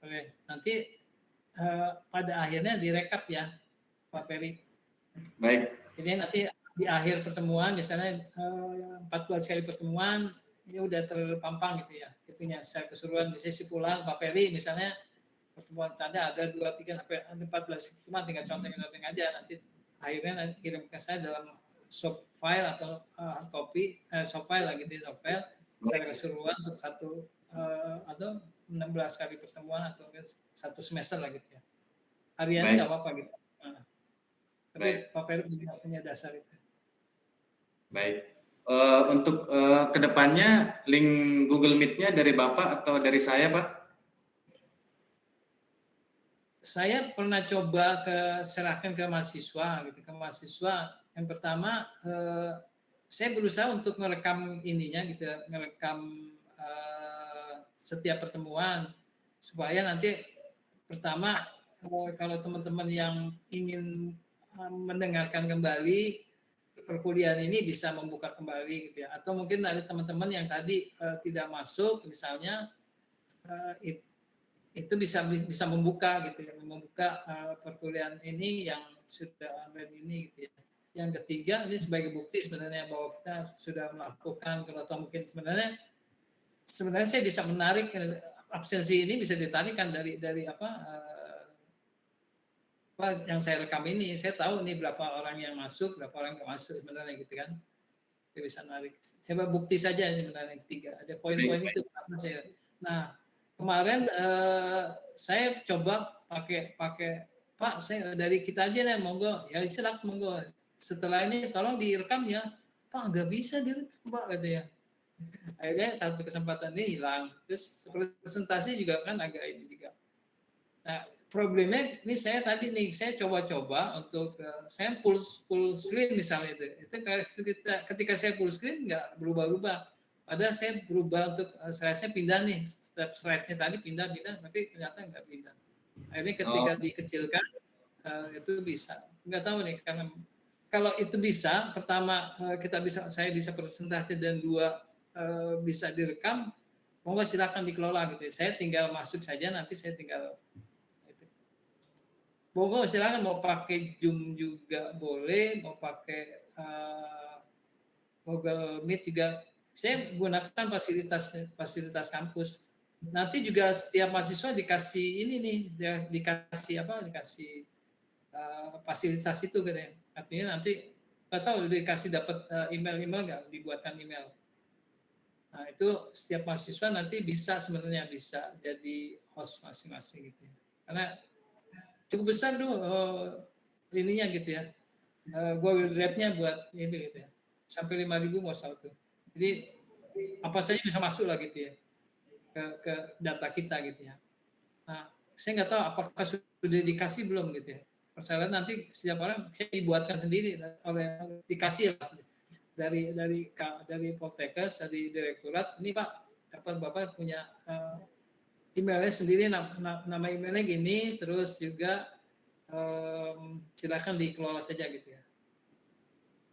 Speaker 2: Oke, nanti pada akhirnya direkap ya, Pak Peri.
Speaker 5: Baik.
Speaker 2: Jadi nanti di akhir pertemuan, misalnya 14 kali pertemuan, ini udah terpampang gitu ya. Itunya secara keseluruhan, bisa simpulan Pak Peri misalnya pertemuan ada 2, 3, sampai 14 pertemuan, tinggal contek-contek aja. Nanti akhirnya nanti kirim ke saya dalam soft file atau copy, soft file lah gitu, soft file secara keseluruhan untuk atau 16 kali pertemuan atau 1 semester lah gitu ya. Hariannya nggak apa-apa gitu. Tapi Pak Peri punya dasar itu.
Speaker 5: Baik. Untuk kedepannya link Google Meet-nya dari Bapak atau dari saya, Pak?
Speaker 2: Saya pernah coba serahkan ke mahasiswa, gitu, ke mahasiswa. Yang pertama, saya berusaha untuk merekam ininya, gitu, merekam setiap pertemuan supaya nanti pertama kalau teman-teman yang ingin mendengarkan kembali perkuliahan ini bisa membuka kembali gitu ya, atau mungkin ada teman-teman yang tadi tidak masuk misalnya itu bisa membuka gitu ya, membuka perkuliahan ini yang sudah online ini gitu ya. Yang ketiga ini sebagai bukti sebenarnya bahwa kita sudah melakukan, atau mungkin sebenarnya saya bisa menarik absensi ini, bisa ditarikkan dari apa yang saya rekam ini. Saya tahu nih berapa orang yang masuk, berapa orang yang nggak masuk sebenarnya gitu kan. Saya bisa narik. Saya bukti saja ini sebenarnya ketiga. Ada poin-poin itu. Nah kemarin saya coba pakai Pak, saya dari kita aja nih, monggo ya, silakan monggo. Setelah ini tolong direkam ya. Pak nggak bisa direkam Pak katanya. Akhirnya satu kesempatan ini hilang. Terus presentasi juga kan agak ini juga. Nah problemnya ini saya coba-coba untuk saya full screen misalnya itu ketika saya full screen nggak berubah-ubah. Padahal saya berubah untuk slide-nya pindah nih, step slide-nya tadi pindah, tapi ternyata nggak pindah. Akhirnya ketika dikecilkan itu bisa. Nggak tahu nih, karena kalau itu bisa, pertama saya bisa presentasi dan 2 bisa direkam, monggo silakan dikelola gitu. Saya tinggal masuk saja, nanti saya tinggal monggo silakan, mau pakai Zoom juga boleh, mau pakai Google Meet juga. Saya gunakan fasilitas kampus. Nanti juga setiap mahasiswa dikasih ini nih, dikasih fasilitas itu gitu ya. Artinya nanti nggak tahu dikasih dapat email nggak, dibuatkan email. Nah itu setiap mahasiswa nanti sebenarnya bisa jadi host masing-masing gitu ya. Karena cukup besar tuh ininya gitu ya. Google Drive-nya buat itu gitu ya. Sampai 5.000 mau tuh. Jadi apa saja bisa masuk lah gitu ya ke data kita gitu ya. Nah, saya nggak tahu apakah sudah dikasih belum gitu ya. Persyaratan nanti setiap orang saya dibuatkan sendiri dikasih lah dari Poltekkes, dari direktorat. Ini Pak, Bapak punya emailnya sendiri, nama emailnya gini, terus juga silakan dikelola saja gitu ya.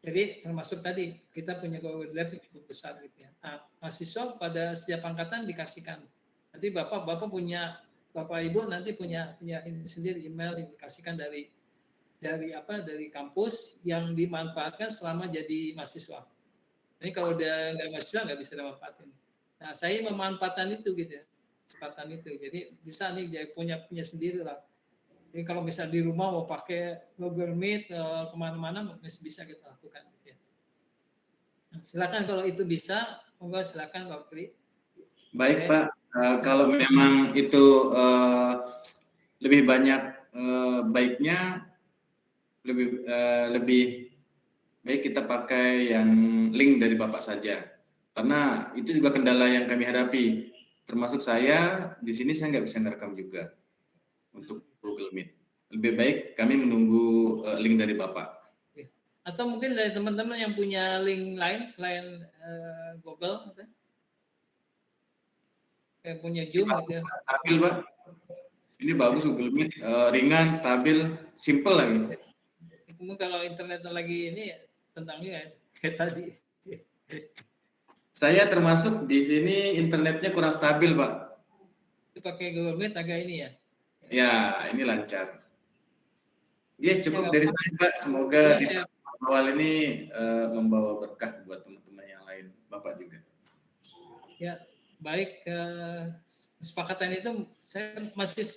Speaker 2: Jadi termasuk tadi kita punya Google Drive yang cukup besar gitu ya. Nah, mahasiswa pada setiap angkatan dikasihkan. Nanti Bapak Ibu nanti punya ini sendiri email yang dikasihkan dari kampus yang dimanfaatkan selama jadi mahasiswa. Ini kalau udah nggak mahasiswa nggak bisa dimanfaatin. Nah, saya memanfaatkan itu gitu ya, kesempatan itu. Jadi bisa nih jadi punya sendiri lah. Jadi kalau misalnya di rumah mau pakai Google Meet kemana-mana masih bisa kita lakukan. Gitu ya. Nah, silakan kalau itu bisa, monggo silakan Pak Pri.
Speaker 5: Baik Pak, kalau memang itu lebih banyak baiknya, lebih baik kita pakai yang link dari Bapak saja. Karena itu juga kendala yang kami hadapi. Termasuk saya, di sini saya nggak bisa ngerekam juga untuk Google Meet. Lebih baik kami menunggu link dari Bapak.
Speaker 2: Atau mungkin dari teman-teman yang punya link lain selain Google, kayak punya Zoom gitu.
Speaker 5: Stabil Pak. Ini bagus Google Meet, ringan, stabil, simple lagi.
Speaker 2: Mungkin kalau internet lagi ini tentangnya kayak tadi.
Speaker 5: Saya termasuk di sini internetnya kurang stabil Pak.
Speaker 2: Pakai Google Meet agak ini ya.
Speaker 5: Ya, ini lancar. Ya, cukup dari saya Pak. Semoga di awal ini membawa berkah buat teman-teman yang lain, Bapak juga.
Speaker 2: Ya, baik. Kesepakatan itu saya masih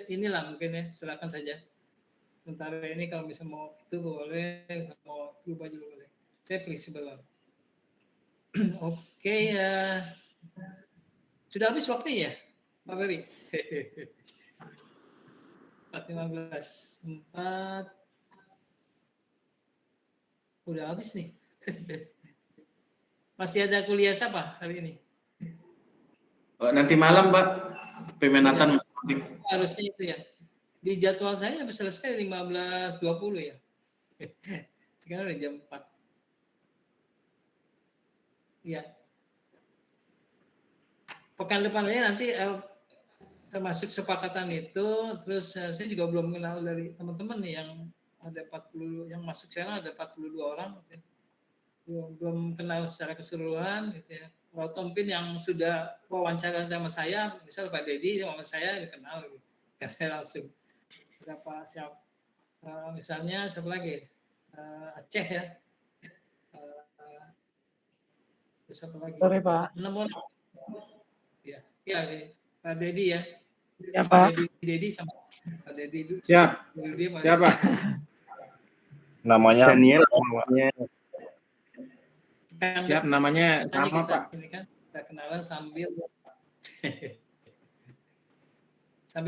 Speaker 2: inilah mungkin ya, silakan saja. Sementara ini kalau bisa mau itu boleh, mau berubah juga boleh. Saya fleksibel. Oke, sudah habis waktunya ya, Pak Ferry? 4:15. Udah habis nih. Masih ada kuliah siapa hari ini?
Speaker 5: Nanti malam Pak, peminatan masing-masing.
Speaker 2: Harusnya itu ya. Di jadwal saya habis selesai 15.20 ya. Sekarang udah jam 4. Ya. Pekan depannya nanti termasuk sepakatan itu, terus saya juga belum kenal dari teman-teman nih yang ada 40 yang masuk sekarang ada 42 orang gitu. Belum kenal secara keseluruhan gitu ya. Kalau mungkin yang sudah wawancara sama saya, misal Pak Dedi sama saya kenal gitu. Karena langsung berapa siapa misalnya siapa lagi? Aceh ya. Siapa lagi?
Speaker 4: Sorry Pak.
Speaker 2: 6 orang. Ya, Pak Dedi ya.
Speaker 4: Ya Pak.
Speaker 2: Dedi sama Pak Dedi.
Speaker 7: Siap. Siapa?
Speaker 3: Namanya
Speaker 9: Daniel.
Speaker 7: Siap, namanya sama
Speaker 2: kita,
Speaker 7: Pak.
Speaker 2: Ini kan kita kenalan sambil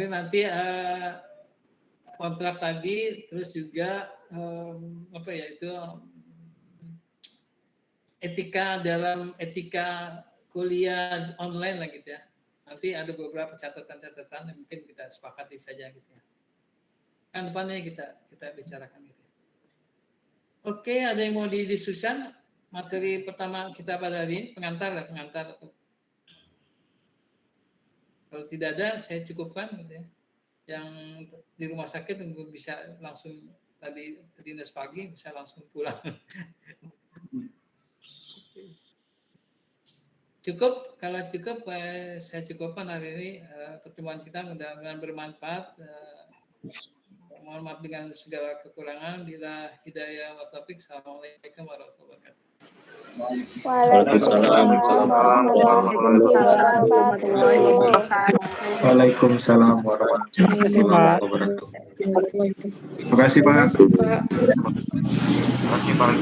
Speaker 2: nanti kontrak tadi, terus juga etika kuliah online lah gitu ya. Nanti ada beberapa catatan-catatan yang mungkin kita sepakati saja gitu ya. Kan depannya kita bicarakan gitu. Oke, ada yang mau didiskusikan? Materi pertama kita pada hari ini pengantar atau kalau tidak ada saya cukupkan gitu ya. Yang di rumah sakit bisa langsung tadi dinas pagi bisa langsung pulang. Cukup, kalau cukup saya cukupkan hari ini pertemuan kita mudah-mudahan bermanfaat. Mohon maaf dengan segala kekurangan. Bila hidayah wa taufik. Assalamualaikum warahmatullahi wabarakatuh.
Speaker 9: Waalaikumsalam warahmatullahi wabarakatuh. Terima kasih Pak. Terima kasih Pak.